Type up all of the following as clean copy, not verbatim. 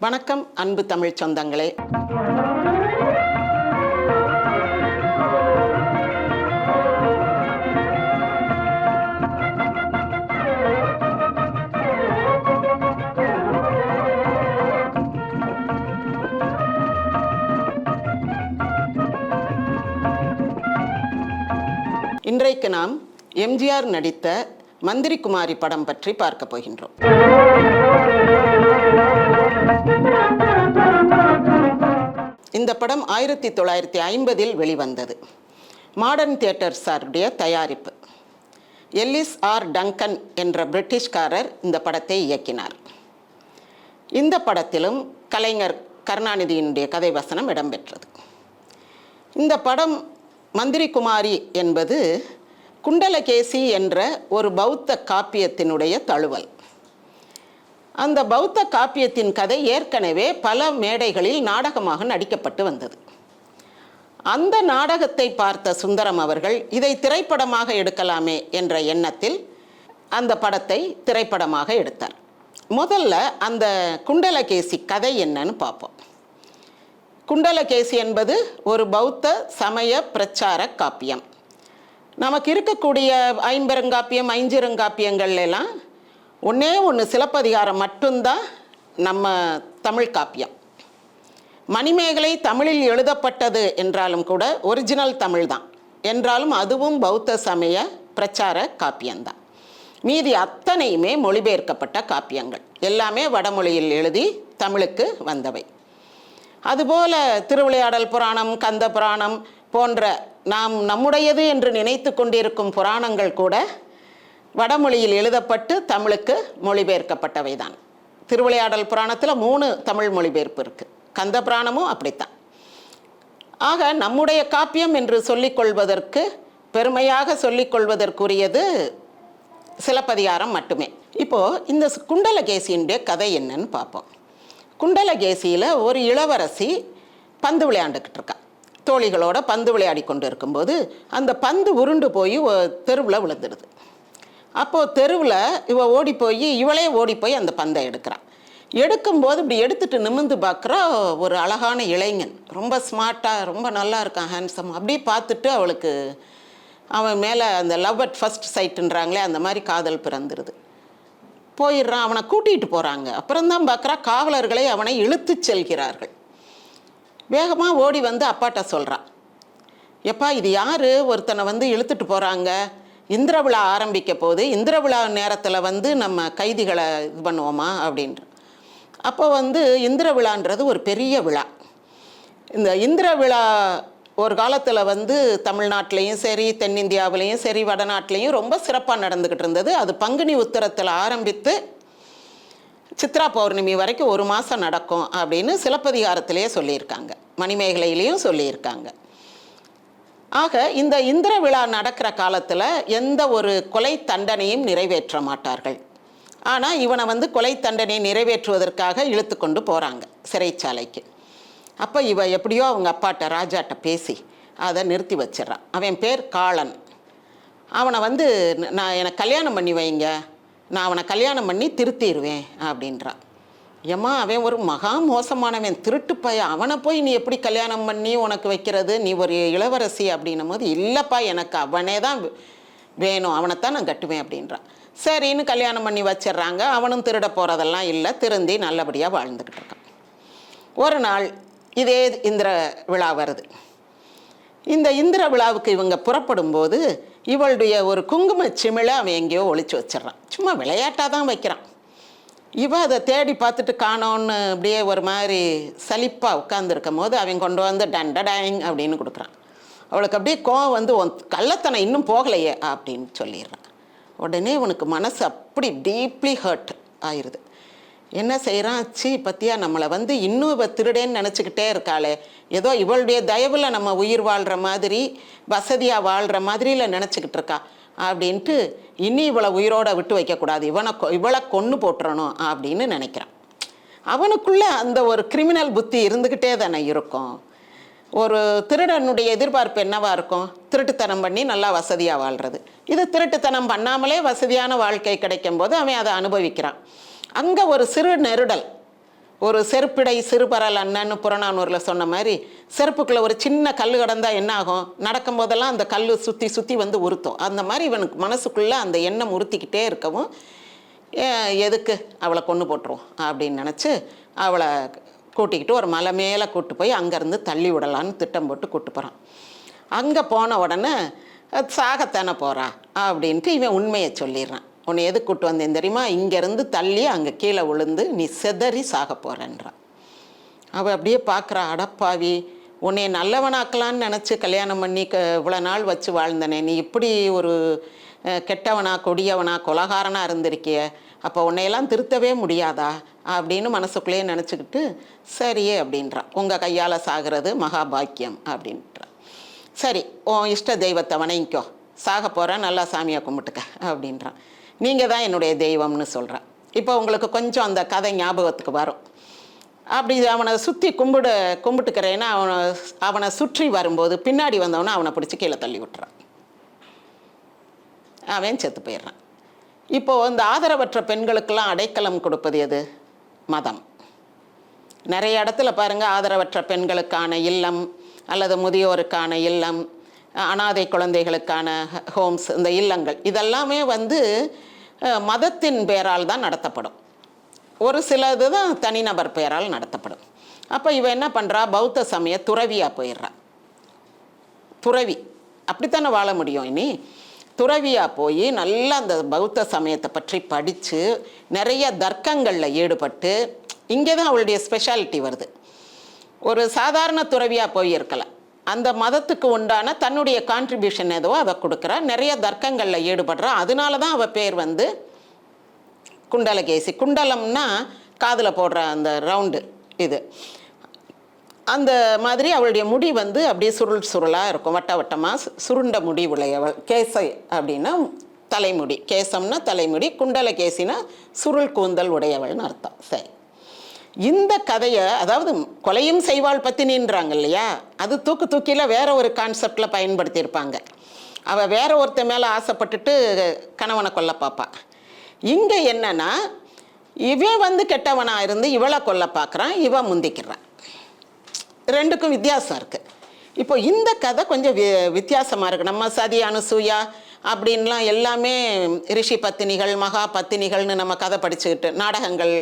வணக்கம் அன்பு தமிழ் சொந்தங்களே. இன்றைக்கு நாம் எம்ஜிஆர் நடித்த மந்திரி குமாரி படம் பற்றி பார்க்க போகின்றோம். இந்த படம் 1950 வெளிவந்தது. மாடர்ன் தியேட்டர்ஸாருடைய தயாரிப்பு. எல்லிஸ் ஆர் டங்கன் என்ற பிரிட்டிஷ்காரர் இந்த படத்தை இயக்கினார். இந்த படத்திலும் கலைஞர் கருணாநிதியினுடைய கதை வசனம் இடம்பெற்றது. இந்த படம் மந்திரி குமாரி என்பது குண்டலகேசி என்ற ஒரு பௌத்த காப்பியத்தினுடைய தழுவல். அந்த பௌத்த காப்பியத்தின் கதை ஏற்கனவே பல மேடைகளில் நாடகமாக நடிக்கப்பட்டு வந்தது. அந்த நாடகத்தை பார்த்த சுந்தரம் அவர்கள் இதை திரைப்படமாக எடுக்கலாமே என்ற எண்ணத்தில் அந்த படத்தை திரைப்படமாக எடுத்தார். முதல்ல அந்த குண்டலகேசி கதை என்னன்னு பார்ப்போம். குண்டலகேசி என்பது ஒரு பௌத்த சமய பிரச்சார காப்பியம். நமக்கு இருக்கக்கூடிய ஐம்பெருங்காப்பியம் ஐஞ்சிருங்காப்பியங்கள்லாம் ஒன்று சிலப்பதிகாரம் மட்டும்தான் நம்ம தமிழ் காப்பியம். மணிமேகலை தமிழில் எழுதப்பட்டது என்றாலும் கூட ஒரிஜினல் தமிழ் தான் என்றாலும் அதுவும் பௌத்த சமய பிரச்சார காப்பியம்தான். மீதி அத்தனையுமே மொழிபெயர்க்கப்பட்ட காப்பியங்கள், எல்லாமே வடமொழியில் எழுதி தமிழுக்கு வந்தவை. அதுபோல திருவிளையாடல் புராணம், கந்த புராணம் போன்ற நாம் நம்முடையது என்று நினைத்து கொண்டிருக்கும் புராணங்கள் கூட வடமொழியில் எழுதப்பட்டு தமிழுக்கு மொழிபெயர்க்கப்பட்டவை தான். திருவிளையாடல் புராணத்தில் 3 தமிழ் மொழிபெயர்ப்பு இருக்குது. கந்த புராணமும் அப்படித்தான். ஆக நம்முடைய காப்பியம் என்று சொல்லிக்கொள்வதற்கு, பெருமையாக சொல்லிக்கொள்வதற்குரியது சிலப்பதிகாரம் மட்டுமே. இப்போது இந்த குண்டலகேசியினுடைய கதை என்னன்னு பார்ப்போம். குண்டலகேசியில் ஒரு இளவரசி பந்து விளையாண்டுக்கிட்டு இருக்கா. தோழிகளோட பந்து விளையாடி கொண்டு இருக்கும்போது அந்த பந்து உருண்டு போய் தெருவில் விழுந்துடுது. அப்போது தெருவில் இவளே ஓடி போய் அந்த பந்தை எடுக்கிறான். எடுக்கும்போது இப்படி எடுத்துகிட்டு நிமிர்ந்து பார்க்குறா ஒரு அழகான இளைஞன், ரொம்ப ஸ்மார்ட்டாக, ரொம்ப நல்லா இருக்கான், ஹேண்ட்ஸம். அப்படி பார்த்துட்டு அவளுக்கு அவன் மேலே அந்த லவ் அட் ஃபர்ஸ்ட் சைட்டுன்றாங்களே அந்த மாதிரி காதல் பிறந்துடுது. போயிடுறான். அவனை கூட்டிகிட்டு போகிறாங்க. அப்புறம்தான் பார்க்குறா காவலர்களை அவனை இழுத்து செல்கிறார்கள். வேகமாக ஓடி வந்து அப்பாட்ட சொல்கிறான், எப்பா இது யார் ஒருத்தனை வந்து இழுத்துட்டு போகிறாங்க, இந்திர விழா ஆரம்பிக்க போது, இந்திர விழா நேரத்தில் நம்ம கைதிகளை இது பண்ணுவோமா அப்படின்ற. அப்போ இந்திர விழான்றது ஒரு பெரிய விழா. இந்த இந்திர விழா ஒரு காலத்தில் தமிழ்நாட்டிலையும் சரி, தென்னிந்தியாவிலையும் சரி, வடநாட்டிலையும் ரொம்ப சிறப்பாக நடந்துக்கிட்டு இருந்தது. அது பங்குனி உத்திரத்தில் ஆரம்பித்து சித்ரா பௌர்ணமி வரைக்கும் 1 மாதம் நடக்கும் அப்படின்னு சிலப்பதிகாரத்திலேயே சொல்லியிருக்காங்க, மணிமேகலையிலையும் சொல்லியிருக்காங்க. ஆக இந்த இந்திர விழா நடக்கிற காலத்தில் எந்த ஒரு கொலை தண்டனையும் நிறைவேற்ற மாட்டார்கள். ஆனால் இவனை கொலை தண்டனை நிறைவேற்றுவதற்காக இழுத்து கொண்டு போகிறாங்க சிறைச்சாலைக்கு. அப்போ எப்படியோ அவங்க அப்பாட்ட ராஜாட்ட பேசி அதை நிறுத்தி வச்சிடறான். அவன் பேர் காளன். அவனை எனக்கு கல்யாணம் பண்ணி வைங்க, நான் அவனை கல்யாணம் பண்ணி திருத்திடுவேன் அப்படின்றான். ஏம்மா அவன் ஒரு மகா மோசமானவன், திருட்டு பையன், அவனை போய் நீ எப்படி கல்யாணம் பண்ணி உனக்கு வைக்கிறது, நீ ஒரு இளவரசி அப்படின்னும் போது, இல்லைப்பா எனக்கு அவனே தான் வேணும், அவனைத்தான் நான் கட்டுவேன் அப்படின்றான். சரின்னு கல்யாணம் பண்ணி வச்சிட்றாங்க. அவனும் திருட போகிறதெல்லாம் இல்லை, திருந்தி நல்லபடியாக வாழ்ந்துக்கிட்டு இருக்கான். ஒரு நாள் இதே இந்திர விழா வருது. இந்த இந்திர விழாவுக்கு இவங்க புறப்படும்போது இவளுடைய ஒரு குங்கும சிமிழை அவன் எங்கேயோ ஒளிச்சு வச்சிட்றான். சும்மா விளையாட்டாக தான் வைக்கிறான். அதை தேடி பார்த்துட்டு காணோன்னு அப்படியே ஒரு மாதிரி சலிப்பாக உட்காந்துருக்கும் போது அவன் கொண்டு வந்து டேங் அப்படின்னு கொடுக்குறான். அவளுக்கு அப்படியே கோவம் உன் கள்ளத்தனம் இன்னும் போகலையே அப்படின்னு சொல்லிடுறான். உடனே உனக்கு மனசு அப்படி டீப்லி ஹர்ட் ஆயிடுது. என்ன செய்கிறான், பற்றியா நம்மளை இன்னும் இவள் திருடேன்னு நினச்சிக்கிட்டே இருக்காளே, ஏதோ இவளுடைய தயவில் நம்ம உயிர் வாழ்கிற மாதிரி, வசதியாக வாழ்கிற மாதிரியில் நினச்சிக்கிட்டு இருக்கா அப்படின்ட்டு இனி இவளை உயிரோட விட்டு வைக்கக்கூடாது, இவளை கொன்று போட்டுறணும் அப்படின்னு நினைக்கிறான். அவனுக்குள்ளே அந்த ஒரு கிரிமினல் புத்தி இருந்துக்கிட்டே தானே இருக்கும். ஒரு திருடனுடைய எதிர்பார்ப்பு என்னவாக இருக்கும், திருட்டுத்தனம் பண்ணி நல்லா வசதியாக வாழ்கிறது. இது திருட்டுத்தனம் பண்ணாமலே வசதியான வாழ்க்கை கிடைக்கும் போது அவன் அதை அனுபவிக்கிறான். அங்கே ஒரு சிறு நெருடல், ஒரு செருப்பிடை சிறுபரல் அண்ணன்னு புறநானூரில் சொன்ன மாதிரி செருப்புக்குள்ளே ஒரு சின்ன கல் கடந்தால் என்ன ஆகும், நடக்கும் போதெல்லாம் அந்த கல் சுற்றி சுற்றி வந்து உறுத்தும். அந்த மாதிரி இவனுக்கு மனசுக்குள்ளே அந்த எண்ணம் உறுத்திக்கிட்டே இருக்கவும் எதுக்கு அவளை கொன்று போட்டுருவோம் அப்படின்னு நினச்சி அவளை கூட்டிக்கிட்டு ஒரு மலை மேலே கூட்டு போய் அங்கேருந்து தள்ளி விடலான்னு திட்டம் போட்டு கூப்பிட்டு போகிறான். அங்கே போன உடனே சாகத்தானே போகிறா அப்படின்ட்டு இவன் உண்மையை சொல்லிடுறான். உன்னை எதுக்கு கூட்டு வந்தேன் தெரியுமா, இங்கேருந்து தள்ளி அங்கே கீழே விழுந்து நீ செதறி சாக போகிறேன்றான். அவள் அப்படியே பார்க்குறா, அடப்பாவி, உன்னை நல்லவனாக்கலான்னு நினச்சி கல்யாணம் பண்ணி இவ்வளோ நாள் வச்சு வாழ்ந்தனே, நீ இப்படி ஒரு கெட்டவனா கொடியவனா கொலகாரனாக இருந்திருக்கிய, அப்போ உன்னையெல்லாம் திருத்தவே முடியாதா அப்படின்னு மனசுக்குள்ளேயே நினச்சிக்கிட்டு சரியே அப்படின்றான். உங்கள் கையால் சாகிறது மகாபாக்கியம் அப்படின்றான். சரி, உன் இஷ்ட தெய்வத்தை வணங்கிக்கோ, சாக போகிறேன், நல்லா சாமியை கும்பிட்டுக்க அப்படின்றான். நீங்கள் தான் என்னுடைய தெய்வம்னு சொல்கிறான். இப்போ உங்களுக்கு கொஞ்சம் அந்த கதை ஞாபகத்துக்கு வரும். அப்படி அவனை சுற்றி கும்பிட்டுக்கிறேன்னா அவனை சுற்றி வரும்போது பின்னாடி வந்தவனை அவனை பிடிச்சி கீழே தள்ளி விட்டுறான். அவன் செத்து போயிடுறான். இப்போது இந்த ஆதரவற்ற பெண்களுக்கெல்லாம் அடைக்கலம் கொடுப்பது எது? மதம். நிறைய இடத்துல பாருங்கள், ஆதரவற்ற பெண்களுக்கான இல்லம் அல்லது முதியோருக்கான இல்லம், அனாதை குழந்தைகளுக்கான ஹோம்ஸ், இந்த இல்லங்கள் இதெல்லாமே வந்து மதத்தின் பெயரால் தான் நடத்தப்படும். ஒரு சிலது தான் தனிநபர் பெயரால் நடத்தப்படும். அப்போ இவன் என்ன பண்ணுறா, பௌத்த சமய துறவியாக போயிடுறா. துறவி அப்படித்தானே வாழ முடியும். இனி துறவியாக போய் நல்லா அந்த பௌத்த சமயத்தை பற்றி படித்து நிறைய தர்க்கங்களில் ஈடுபட்டு, இங்கே தான் அவளுடைய ஸ்பெஷாலிட்டி வருது. ஒரு சாதாரண துறவியாக போயிருக்கலாம், அந்த மதத்துக்கு உண்டான தன்னுடைய கான்ட்ரிபியூஷன் ஏதோ அதை கொடுக்குறா, நிறைய தர்க்கங்களில் ஈடுபடுறா. அதனால தான் அவள் பேர் வந்து குண்டலகேசி. குண்டலம்னா காதில் போடுற அந்த ரவுண்டு இது. அந்த மாதிரி அவளுடைய முடி வந்து அப்படியே சுருள் சுருளாக இருக்கும், வட்ட வட்டமாக சுருண்ட முடி உடையவள். கேசை அப்படின்னா தலைமுடி, கேசம்னா தலைமுடி, குண்டலகேசினா சுருள் கூந்தல் உடையவள்னு அர்த்தம். சரி, இந்த கதையை, அதாவது கொலையும் செய்வாள் பத்தினின்றாங்க இல்லையா, அது தூக்கியில் வேற ஒரு கான்செப்டில் பயன்படுத்தியிருப்பாங்க. அவள் வேற ஒருத்த மேலே ஆசைப்பட்டுட்டு கணவனை கொல்ல பார்ப்பா. இங்கே என்னன்னா, இவன் வந்து கெட்டவனாக இருந்து இவளை கொல்ல பார்க்குறான், இவன் முந்திக்கிறான். ரெண்டுக்கும் வித்தியாசம் இருக்குது. இப்போ இந்த கதை கொஞ்சம் வித்தியாசமாக இருக்குது. நம்ம சதி அனுசூயா அப்படின்லாம் எல்லாமே ரிஷி பத்தினிகள் மகா பத்தினிகள்னு நம்ம கதை படிச்சுக்கிட்டு நாடகங்கள்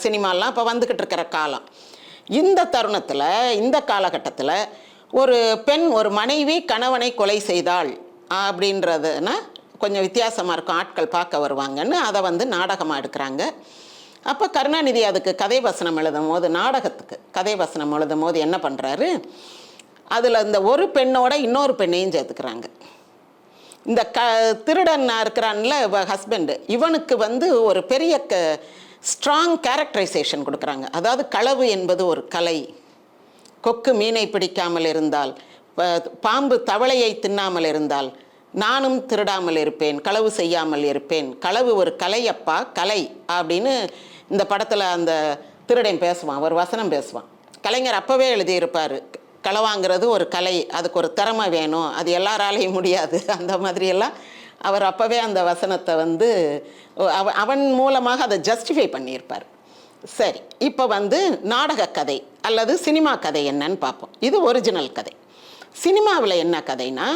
சினிமாலாம் இப்போ வந்துக்கிட்டு இருக்கிற காலம். இந்த தருணத்தில், இந்த காலகட்டத்தில் ஒரு பெண், ஒரு மனைவி கணவனை கொலை செய்தாள் அப்படின்றதுனா கொஞ்சம் வித்தியாசமாக இருக்கும், ஆட்கள் பார்க்க வருவாங்கன்னு அதை வந்து நாடகமாக எடுக்கிறாங்க. அப்போ கருணாநிதி அதுக்கு கதை வசனம் எழுதும் போது, நாடகத்துக்கு கதை வசனம் எழுதும் போது என்ன பண்ணுறாரு, அதில் இந்த ஒரு பெண்ணோட இன்னொரு பெண்ணையும் சேர்த்துக்கிறாங்க. இந்த திருடன் இருக்கிறான்ல ஹஸ்பண்டு, இவனுக்கு வந்து ஒரு பெரிய ஸ்ட்ராங் கேரக்டரைசேஷன் கொடுக்குறாங்க. அதாவது களவு என்பது ஒரு கலை. கொக்கு மீனை பிடிக்காமல் இருந்தால், பாம்பு தவளையை தின்னாமல் இருந்தால், நானும் திருடாமல் இருப்பேன், களவு செய்யாமல் இருப்பேன், களவு ஒரு கலையப்பா, கலை அப்படின்னு இந்த படத்தில் அந்த திருடன் பேசுவான், ஒரு வசனம் பேசுவான். கலைஞர் அப்போவே எழுதியிருப்பார், களவாங்கிறது ஒரு கலை, அதுக்கு ஒரு திறமை வேணும், அது எல்லாராலையும் முடியாது, அந்த மாதிரியெல்லாம் அவர் அப்போவே அந்த வசனத்தை வந்து அவன் மூலமாக அதை ஜஸ்டிஃபை பண்ணியிருப்பார். சரி, இப்போ வந்து நாடக கதை அல்லது சினிமா கதை என்னன்னு பார்ப்போம். இது ஒரிஜினல் கதை. சினிமாவில் என்ன கதைனா,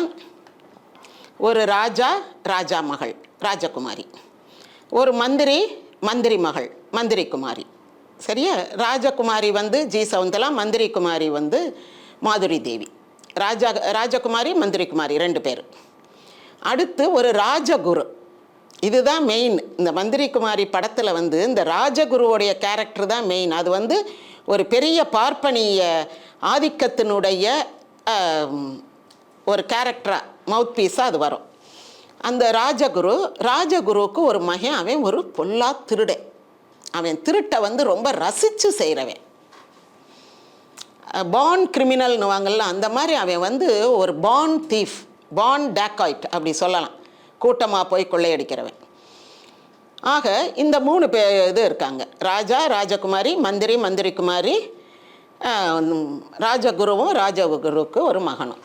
ஒரு ராஜா, ராஜா மகள் ராஜகுமாரி, ஒரு மந்திரி, மந்திரி மகள் மந்திரி குமாரி. சரியா? ராஜகுமாரி வந்து ஜி சவுந்தலா, மந்திரி குமாரி வந்து மாதுரி தேவி. ராஜகுமாரி மந்திரி குமாரி 2 பேர். அடுத்து ஒரு ராஜகுரு, இதுதான் மெயின். இந்த மந்திரி குமாரி படத்தில் வந்து இந்த ராஜகுருவோடைய கேரக்டர் தான் மெயின். அது வந்து ஒரு பெரிய பார்ப்பனிய ஆதிக்கத்தினுடைய ஒரு கேரக்டராக, மவுத் பீஸாக அது வரும். அந்த ராஜகுருவுக்கு ஒரு மகன், அவன் ஒரு பொல்லா திருடன். அவன் திருட்டை வந்து ரொம்ப ரசித்து செய்கிறவன், பார்ன் கிரிமினல்னு வாங்கல, அந்த மாதிரி அவன் வந்து ஒரு பார்ன் தீஃப், பார்ன் டேக்காய்ட் அப்படி சொல்லலாம், கூட்டமாக போய் கொள்ளையடிக்கிறவன். ஆக இந்த 3 இது இருக்காங்க, ராஜா, ராஜகுமாரி, மந்திரி, மந்திரி குமாரி, ராஜகுருவும் ராஜகுருவுக்கு ஒரு மகனும்.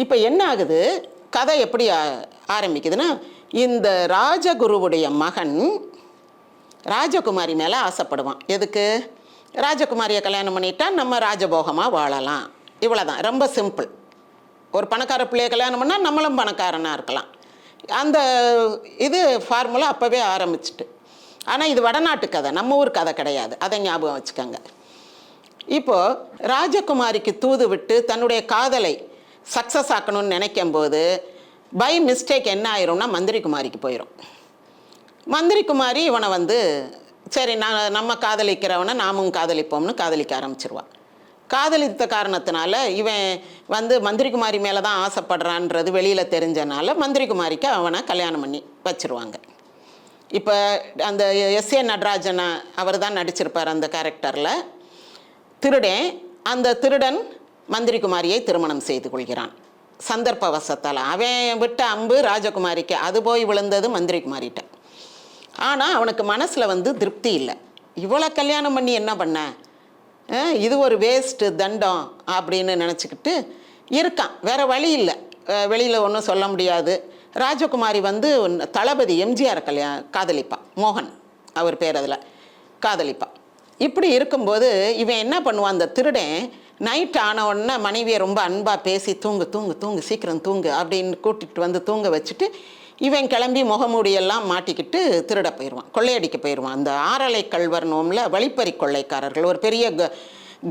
இப்போ என்ன ஆகுது, கதை எப்படி ஆரம்பிக்குதுன்னா, இந்த ராஜகுருவுடைய மகன் ராஜகுமாரி மேலே ஆசைப்படுவான். எதுக்கு? ராஜகுமாரியை கல்யாணம் பண்ணிட்டா நம்ம ராஜபோகமாக வாழலாம். இவ்வளோதான், ரொம்ப சிம்பிள். ஒரு பணக்கார பிள்ளையை கல்யாணம் பண்ணால் நம்மளும் பணக்காரனாக இருக்கலாம். அந்த இது ஃபார்முலா அப்போவே ஆரம்பிச்சிட்டு. ஆனால் இது வடநாட்டு கதை, நம்ம ஊர் கதை கிடையாது, அதை ஞாபகம் வச்சுக்கோங்க. இப்போது ராஜகுமாரிக்கு தூது விட்டு தன்னுடைய காதலை சக்ஸஸ் ஆக்கணும்னு நினைக்கும் போது பை மிஸ்டேக் என்ன ஆயிரும்னா மந்திரி குமாரிக்கு போயிடும். மந்திரி குமாரி இவனை வந்து சரி நம்ம காதலிக்கிறவனை நாமும் காதலிப்போம்னு காதலிக்க ஆரம்பிச்சிருவான். காதலித்த காரணத்தினால இவன் வந்து மந்திரி குமாரி மேலே தான் ஆசைப்படுறான்றது வெளியில் தெரிஞ்சனால மந்திரி குமாரிக்கு அவனை கல்யாணம் பண்ணி வச்சுருவாங்க. இப்போ அந்த எஸ்.ஏ. நடராஜனை அவர் தான் நடிச்சிருப்பார் அந்த கேரக்டரில். திருடன், அந்த திருடன் மந்திரி குமாரியை திருமணம் செய்து கொள்கிறான் சந்தர்ப்பவசத்தால். அவன் விட்ட அம்பு ராஜகுமாரிக்கு, அது போய் விழுந்தது மந்திரி குமாரிட்ட. ஆனால் அவனுக்கு மனசில் வந்து திருப்தி இல்லை. இவ்வளோ கல்யாணம் பண்ணி என்ன பண்ண, இது ஒரு வேஸ்ட்டு தண்டம் அப்படின்னு நினச்சிக்கிட்டு இருக்கான். வேறு வழி இல்லை, வெளியில் ஒன்றும் சொல்ல முடியாது. ராஜகுமாரி வந்து தளபதி எம்ஜிஆர் காதலிப்பான், மோகன் அவர் பேர், அதில் காதலிப்பான். இப்படி இருக்கும்போது இவன் என்ன பண்ணுவான், அந்த திருடன் நைட் ஆன உடனே மனைவியை ரொம்ப அன்பாக பேசி தூங்கு தூங்கு தூங்கு சீக்கிரம் தூங்கு அப்படின்னு கூட்டிகிட்டு வந்து தூங்க வச்சுட்டு இவன் கிளம்பி முகமூடியெல்லாம் மாட்டிக்கிட்டு திருட போயிடுவான், கொள்ளையடிக்க போயிடுவான். அந்த ஆறலை கள்வர்னோம்ல வழிப்பறி கொள்ளைக்காரர்கள் ஒரு பெரிய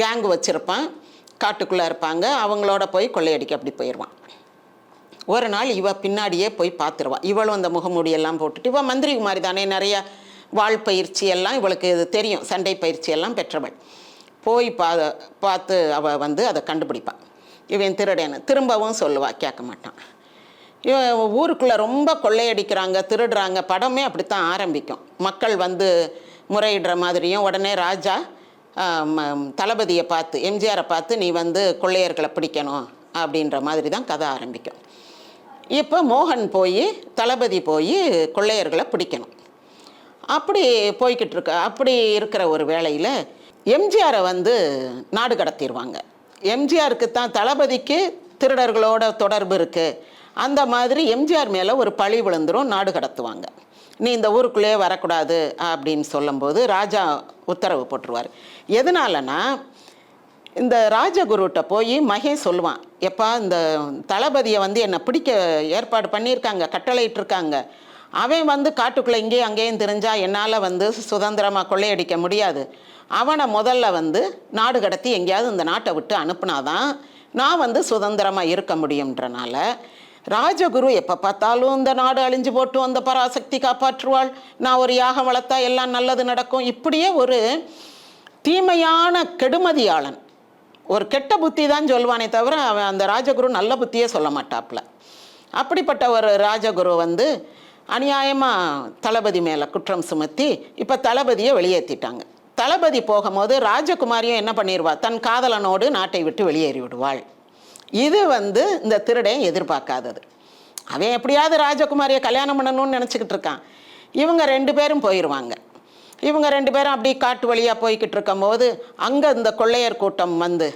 கேங் வச்சுருப்பான், காட்டுக்குள்ளே இருப்பாங்க, அவங்களோட போய் கொள்ளையடிக்க அப்படி போயிடுவான். ஒரு நாள் இவ பின்னாடியே போய் பார்த்துருவான். இவளும் அந்த முகமூடியெல்லாம் போட்டுட்டு, இவள் மந்திரி குமாரி தானே, நிறைய வாழ் பயிற்சி எல்லாம் இவளுக்கு இது தெரியும், சண்டை பயிற்சி எல்லாம் பெற்றவள். போய் பார்த்து அவள் வந்து அதை கண்டுபிடிப்பான். இவன் திருடேன்னு திரும்பவும் சொல்லுவாள், கேட்க மாட்டான். இவன் ஊருக்குள்ளே ரொம்ப கொள்ளையடிக்கிறாங்க, திருடுறாங்க, படமே அப்படித்தான் ஆரம்பிக்கும். மக்கள் வந்து முறையிடுற மாதிரியும் உடனே ராஜா தளபதியை பார்த்து எம்ஜிஆரை பார்த்து நீ வந்து கொள்ளையர்களை பிடிக்கணும் அப்படின்ற மாதிரி தான் கதை ஆரம்பிக்கும். இப்போ மோகன் போய் தளபதி போய் கொள்ளையர்களை பிடிக்கணும். அப்படி போய்கிட்டு இருக்க, அப்படி இருக்கிற ஒரு வேளையில் எம்ஜிஆரை வந்து நாடு கடத்திடுவாங்க. எம்ஜிஆருக்கு தான் தளபதிக்கு திருடர்களோட தொடர்பு இருக்குது, அந்த மாதிரி எம்ஜிஆர் மேலே ஒரு பழி விழுந்துரும், நாடு கடத்துவாங்க. நீ இந்த ஊருக்குள்ளே வரக்கூடாது அப்படின்னு சொல்லும்போது ராஜா உத்தரவு போட்டுருவார். எதனாலனா இந்த ராஜகுருட்ட போய் மகேஷ் சொல்லுவான், எப்பா இந்த தளபதியை வந்து என்னை பிடிக்க ஏற்பாடு பண்ணியிருக்காங்க, கட்டளையிட்டிருக்காங்க, அவன் வந்து காட்டுக்குள்ளே இங்கேயும் அங்கேயும் தெரிஞ்சா என்னால் வந்து சுதந்திரமாக கொள்ளையடிக்க முடியாது, அவனை முதல்ல வந்து நாடு கடத்தி எங்கேயாவது இந்த நாட்டை விட்டு அனுப்புனாதான் நான் வந்து சுதந்திரமாக இருக்க முடியுன்றனால ராஜகுரு எப்போ பார்த்தாலும் இந்த நாடு அழிஞ்சு போட்டு அந்த பராசக்தி காப்பாற்றுவாள், நான் ஒரு யாகம் வளர்த்தா எல்லாம் நல்லது நடக்கும், இப்படியே ஒரு தீமையான கெடுமதியாளன், ஒரு கெட்ட புத்தி தான் சொல்வானே தவிர அவன் அந்த ராஜகுரு நல்ல புத்தியே சொல்ல மாட்டாப்புல. அப்படிப்பட்ட ஒரு ராஜகுரு வந்து அநியாயமாக தளபதி மேலே குற்றம் சுமத்தி இப்போ தளபதியை வெளியேற்றிட்டாங்க. தளபதி போகும்போது ராஜகுமாரியும் என்ன பண்ணிடுவா, தன் காதலனோடு நாட்டை விட்டு வெளியேறி விடுவாள். இது வந்து இந்த திருடன் எதிர்பார்க்காதது. அவன் எப்படியாவது ராஜகுமாரியை கல்யாணம் பண்ணணும்னு நினச்சிக்கிட்டு இருக்கான். இவங்க 2 பேரும் போயிடுவாங்க. இவங்க 2 பேரும் அப்படி காட்டு வழியாக போய்கிட்டு இருக்கும்போது அங்கே இந்த கொள்ளையர் கூட்டம் வந்து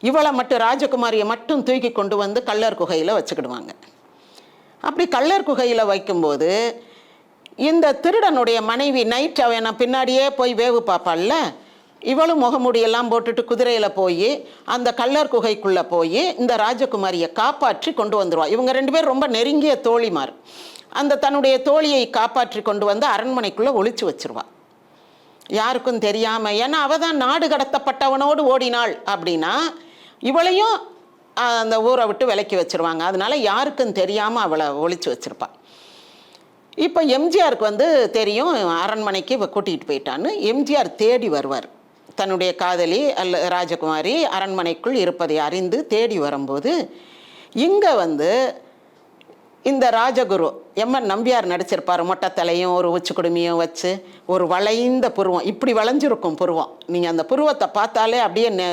இவளை மட்டும் ராஜகுமாரியை மட்டும் தூக்கி கொண்டு வந்து கள்ளர் குகையில் வச்சுக்கிடுவாங்க. அப்படி கள்ளர் குகையில் வைக்கும்போது இந்த திருடனுடைய மனைவி நைட் அவனை பின்னாடியே போய் வேவு பார்ப்பாள்ல, இவளும் முகமூடியெல்லாம் போட்டுட்டு குதிரையில் போய் அந்த கள்ளர் குகைக்குள்ளே போய் இந்த ராஜகுமாரியை காப்பாற்றி கொண்டு வந்துடுவாள். இவங்க 2 பேரும் ரொம்ப நெருங்கிய தோழிமார். அந்த தன்னுடைய தோழியை காப்பாற்றி கொண்டு வந்து அரண்மனைக்குள்ளே ஒளிச்சு வச்சிருவாள், யாருக்கும் தெரியாமல். ஏன்னா அவள் தான் நாடு கடத்தப்பட்டவனோடு ஓடினாள் அப்படின்னா இவளையும் அந்த ஊரை விட்டு விலக்கி வச்சுருவாங்க. அதனால யாருக்கும் தெரியாமல் அவளை ஒளிச்சு வச்சுருப்பாள். இப்போ எம்ஜிஆருக்கு வந்து தெரியும் அரண்மனைக்கு கூட்டிகிட்டு போயிட்டான்னு. எம்ஜிஆர் தேடி வருவார். தன்னுடைய காதலி ராஜகுமாரி அரண்மனைக்குள் இருப்பதை அறிந்து தேடி வரும்போது இங்கே வந்து இந்த ராஜகுரு எம்என் நம்பியார் நடிச்சிருப்பார். மொட்டை தலையும் ஒரு உச்சி குடுமியும் வச்சு ஒரு வளைந்த புருவம், இப்படி வளைஞ்சிருக்கும் புருவம். நீங்கள் அந்த புருவத்தை பார்த்தாலே அப்படியே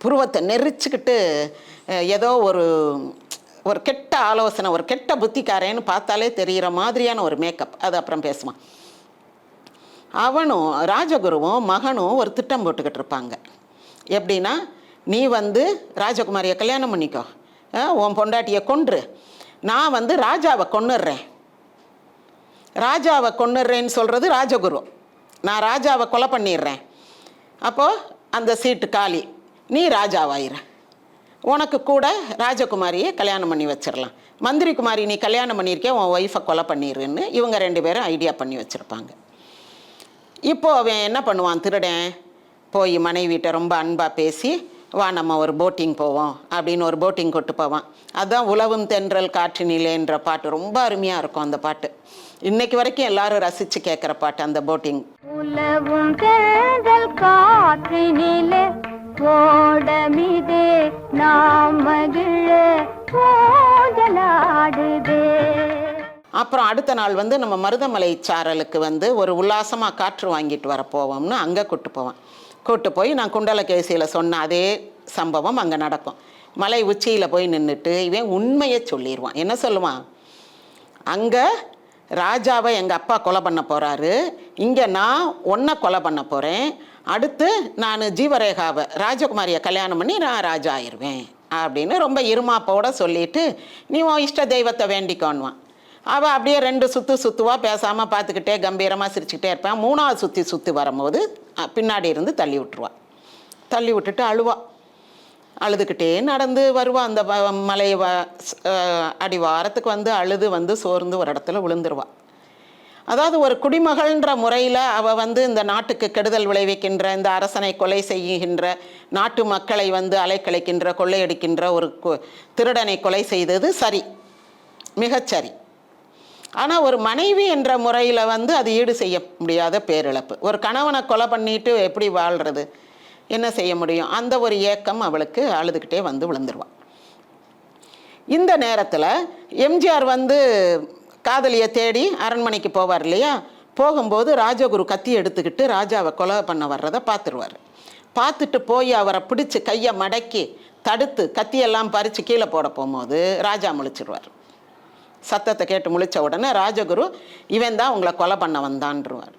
புருவத்தை நெரிச்சுக்கிட்டு ஏதோ ஒரு கெட்ட ஆலோசனை, ஒரு கெட்ட புத்திக்காரேன்னு பார்த்தாலே தெரிகிற மாதிரியான ஒரு மேக்கப். அது அப்புறம் பேசுவான். அவனும் ராஜகுருவும் மகனும் ஒரு திட்டம் போட்டுக்கிட்டு இருப்பாங்க. எப்படின்னா, நீ வந்து ராஜகுமாரியை கல்யாணம் பண்ணிக்கோ, உன் பொண்டாட்டியை கொன்று, நான் வந்து ராஜாவை கொன்னுடுறேன். ராஜாவை கொன்னுடுறேன்னு சொல்கிறது ராஜகுரு, நான் ராஜாவை கொலை பண்ணிடுறேன். அப்போது அந்த சீட்டு காலி, நீ ராஜாவாயிர, உனக்கு கூட ராஜகுமாரியை கல்யாணம் பண்ணி வச்சிடலாம், மந்திரி குமாரி நீ கல்யாணம் பண்ணியிருக்கே, உன் ஒய்ஃபை கொலை பண்ணிடுன்னு இவங்க 2 பேரும் ஐடியா பண்ணி வச்சுருப்பாங்க. இப்போது அவன் என்ன பண்ணுவான், திருடன் போய் மனைவிட்ட ரொம்ப அன்பாக பேசி, வா நம்ம ஒரு போட்டிங் போவோம் அப்படின்னு ஒரு போட்டிங் கொண்டு போவான். அதுதான் உலவும் தென்றல் காற்றினிலேன்ற பாட்டு, ரொம்ப அருமையாக இருக்கும் அந்த பாட்டு. இன்னைக்கு வரைக்கும் எல்லாரும் ரசித்து கேட்குற பாட்டு அந்த போட்டிங். உலவும் தென்றல் காற்றினிலே ஓடமிதே நாம் மகிழ ஓடலாடுதே. அப்புறம் அடுத்த நாள் வந்து நம்ம மருதமலை சாரலுக்கு வந்து ஒரு உல்லாசமாக காற்று வாங்கிட்டு வர போவோம்னு அங்கே கூப்பிட்டு போவான். கூப்பிட்டு போய் நான் குண்டலகேசியில் சொன்ன அதே சம்பவம் அங்கே நடக்கும். மலை உச்சியில் போய் நின்றுட்டு இவன் உண்மையை சொல்லிடுவான். என்ன சொல்லுவான், அங்கே ராஜாவை எங்கள் அப்பா கொலை பண்ண போகிறாரு, இங்கே நான் உன்னை கொலை பண்ண போகிறேன், அடுத்து நான் ஜீவரேகாவை ராஜகுமாரியை கல்யாணம் பண்ணி நான் ராஜா ஆயிடுவேன் அப்படின்னு ரொம்ப இருமாப்போட சொல்லிட்டு நீ உன் இஷ்ட தெய்வத்தை வேண்டிக்கோன்னுவான். அவள் அப்படியே 2 சுற்று சுற்றுவா, பேசாமல் பார்த்துக்கிட்டே கம்பீரமாக சிரிச்சுக்கிட்டே இருப்பேன். 3ஆவது சுற்றி வரும்போது பின்னாடி இருந்து தள்ளி விட்டுருவாள். தள்ளி விட்டுட்டு அழுவா, அழுதுகிட்டே நடந்து வருவா. அந்த மலை அடிவாரத்துக்கு வந்து அழுது வந்து சோர்ந்து ஒரு இடத்துல விழுந்துருவாள். அதாவது ஒரு குடிமகள்ன்ற முறையில் அவள் வந்து இந்த நாட்டுக்கு கெடுதல் விளைவிக்கின்ற, இந்த அரசனை கொலை செய்கின்ற, நாட்டு மக்களை வந்து அலைக்கழிக்கின்ற, கொள்ளையடிக்கின்ற ஒரு திருடனை கொலை செய்தது சரி, மிகச்சரி. ஆனால் ஒரு மனைவி என்ற முறையில் வந்து அது ஈடு செய்ய முடியாத பேரிழப்பு. ஒரு கணவனை கொலை பண்ணிட்டு எப்படி வாழ்கிறது, என்ன செய்ய முடியும்? அந்த ஒரு ஏக்கம் அவளுக்கு அழுதுகிட்டே வந்து விழுந்துருவாள். இந்த நேரத்தில் எம்ஜிஆர் வந்து காதலியை தேடி அரண்மனைக்கு போவார் இல்லையா, போகும்போது ராஜகுரு கத்தி எடுத்துக்கிட்டு ராஜாவை கொலை பண்ண வர்றதை பார்த்துருவார். பார்த்துட்டு போய் அவரை பிடிச்சி கையை மடக்கி தடுத்து கத்தியெல்லாம் பறித்து கீழே போட போகும்போது ராஜா முழிச்சிடுவார். சத்தத்தை கேட்டு முழித்த உடனே ராஜகுரு இவன் தான் உங்களை கொலை பண்ண வந்தான்ருவார்.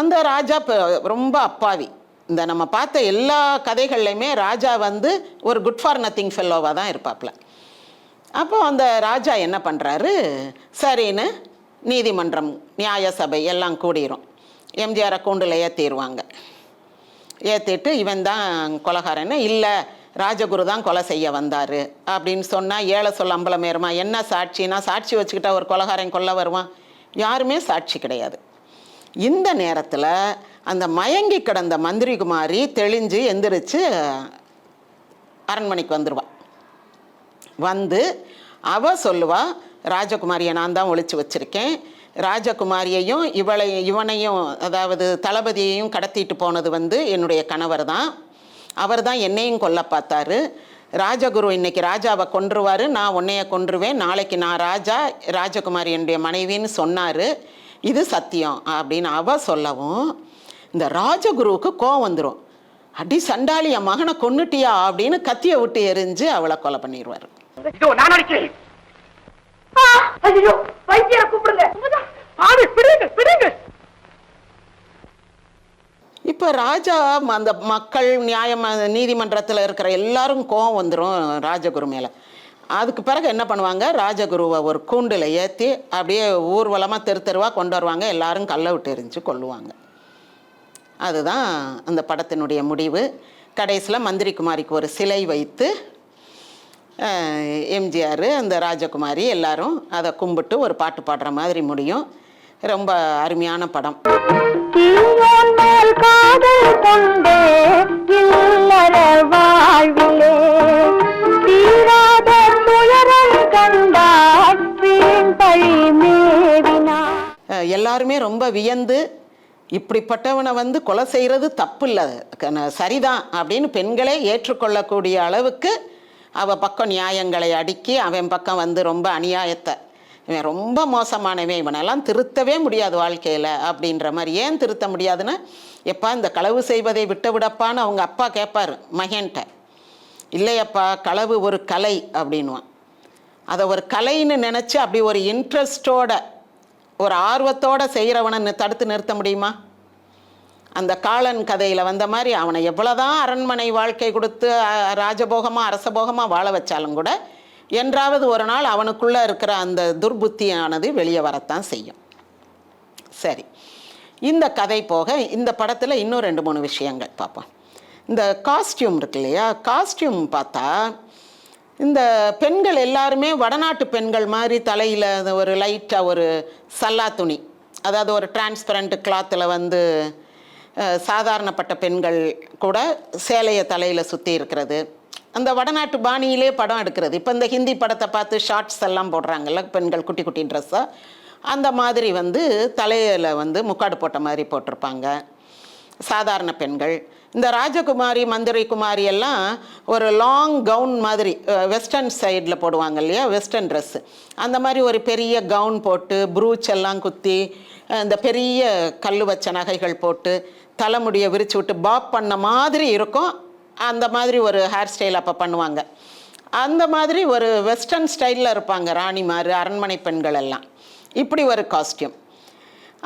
அந்த ராஜா ரொம்ப அப்பாவி. இந்த நம்ம பார்த்த எல்லா கதைகள்லையுமே ராஜா வந்து ஒரு குட் ஃபார் நத்திங் ஃபெல்லோவாக தான் இருப்பாப்ல. அப்போ அந்த ராஜா என்ன பண்ணுறாரு, சரின்னு நீதிமன்றம் நியாய சபை எல்லாம் கூடிரும். எம்ஜிஆரை கூண்டில் ஏற்றிடுவாங்க. ஏற்றிட்டு இவன் தான் கொலைகாரன்னு, இல்லை ராஜகுரு தான் கொலை செய்ய வந்தார் அப்படின்னு சொன்னால் ஏழை சொல்ல அம்பலம் ஏறுமா? என்ன சாட்சினா, சாட்சி வச்சுக்கிட்டா ஒரு கொலைகாரன் கொல்ல வருவான்? யாருமே சாட்சி கிடையாது. இந்த நேரத்தில் அந்த மயங்கி கிடந்த மந்திரி குமாரி தெளிஞ்சு எந்திரிச்சு அரண்மனைக்கு வந்துடுவாள். வந்து அவள் சொல்லுவா, ராஜகுமாரியை நான் தான் ஒழிச்சு வச்சுருக்கேன், ராஜகுமாரியையும் இவனையும் அதாவது தளபதியையும் கடத்திட்டு போனது வந்து என்னுடைய கணவர் தான், அவர் தான் என்னையும் கொல்ல பார்த்தாரு, ராஜகுரு இன்னைக்கு ராஜாவை கொன்றுவார், நான் உன்னைய கொன்றுவேன், நாளைக்கு நான் ராஜா, ராஜகுமாரி என்னுடைய மனைவின்னு சொன்னார், இது சத்தியம் அப்படின்னு அவள் சொல்லவும் இந்த ராஜகுருவுக்கு கோவம் வந்துடும். அடி சண்டாளி, என் மகனை கொன்னுட்டியா அப்படின்னு கத்தியை விட்டு எரிஞ்சு அவளை கொலை பண்ணிடுவார். இப்போ ராஜா அந்த மக்கள் நீதிமன்றத்தில் இருக்கிற எல்லாரும் கோவம் வந்துடும் ராஜகுரு மேலே. அதுக்கு பிறகு என்ன பண்ணுவாங்க, ராஜகுருவை ஒரு கூண்டில் ஏற்றி அப்படியே ஊர்வலமாக தெருவாக கொண்டு வருவாங்க. எல்லாரும் கல்லை விட்டு எரிஞ்சு கொல்லுவாங்க. அதுதான் அந்த படத்தினுடைய முடிவு. கடைசியில் மந்திரி குமாரிக்கு ஒரு சிலை வைத்து எம்ஜிஆர் அந்த ராஜகுமாரி எல்லாரும் அதை கும்பிட்டு ஒரு பாட்டு பாடுற மாதிரி முடியும். ரொம்ப அருமையான படம். எல்லாருமே ரொம்ப வியந்து, இப்படிப்பட்டவனை வந்து கொலை செய்கிறது தப்பு இல்லை, சரிதான் அப்படின்னு பெண்களே ஏற்றுக்கொள்ளக்கூடிய அளவுக்கு அவள் பக்கம் நியாயங்களை அடுக்கி அவன் பக்கம் வந்து ரொம்ப அநியாயத்தை, இவன் ரொம்ப மோசமானவன், இவனெல்லாம் திருத்தவே முடியாது வாழ்க்கையில் அப்படின்ற மாதிரி. ஏன் திருத்த முடியாதுன்னா, எப்பா இந்த களவு செய்வதை விட்டு விடப்பான்னு அவங்க அப்பா கேட்பார் மகன்கிட்ட. இல்லையப்பா, களவு ஒரு கலை அப்படின்வான். அதை ஒரு கலைன்னு நினச்சி அப்படி ஒரு இன்ட்ரெஸ்டோட ஒரு ஆர்வத்தோடு செய்கிறவனை தடுத்து நிறுத்த முடியுமா? அந்த காலன் கதையில் வந்த மாதிரி அவனை எவ்வளோதான் அரண்மனை வாழ்க்கை கொடுத்து ராஜபோகமாக அரசபோகமாக வாழ வச்சாலும் கூட என்றாவது ஒரு நாள் அவனுக்குள்ளே இருக்கிற அந்த துர்புத்தியானது வெளியே வரத்தான் செய்யும். சரி, இந்த கதை போக இந்த படத்தில் இன்னும் 2-3 விஷயங்கள் பார்ப்போம். இந்த காஸ்டியூம் இருக்கு இல்லையா, காஸ்டியூம் பார்த்தா இந்த பெண்கள் எல்லாருமே வடநாட்டு பெண்கள் மாதிரி தலையில் ஒரு லைட்டாக ஒரு சல்லா துணி, அதாவது ஒரு டிரான்ஸ்பரண்ட் கிளாத்தில் வந்து சாதாரணப்பட்ட பெண்கள் கூட சேலையை தலையில் சுற்றி இருக்கிறது, அந்த வடநாட்டு பாணியிலே படம் எடுக்கிறது. இப்போ இந்த ஹிந்தி படத்தை பார்த்து ஷார்ட்ஸ் எல்லாம் போடுறாங்கல்ல பெண்கள், குட்டி குட்டி ட்ரெஸ்ஸாக, அந்த மாதிரி வந்து தலையில் வந்து முக்காடு போட்ட மாதிரி போட்டிருப்பாங்க சாதாரண பெண்கள். இந்த ராஜகுமாரி மந்திரி குமாரி எல்லாம் ஒரு லாங் கவுன் மாதிரி வெஸ்டர்ன் சைடில் போடுவாங்க இல்லையா, வெஸ்டர்ன் ட்ரெஸ்ஸு, அந்த மாதிரி ஒரு பெரிய கவுன் போட்டு ப்ரூச் எல்லாம் குத்தி இந்த பெரிய கல் வச்ச நகைகள் போட்டு தலைமுடியை விரிச்சு விட்டு பாப் பண்ண மாதிரி இருக்கும். அந்த மாதிரி ஒரு ஹேர் ஸ்டைல் அப்போ பண்ணுவாங்க. அந்த மாதிரி ஒரு வெஸ்டர்ன் ஸ்டைலில் இருப்பாங்க ராணிமார், அரண்மனை பெண்கள் எல்லாம். இப்படி ஒரு காஸ்டியூம்.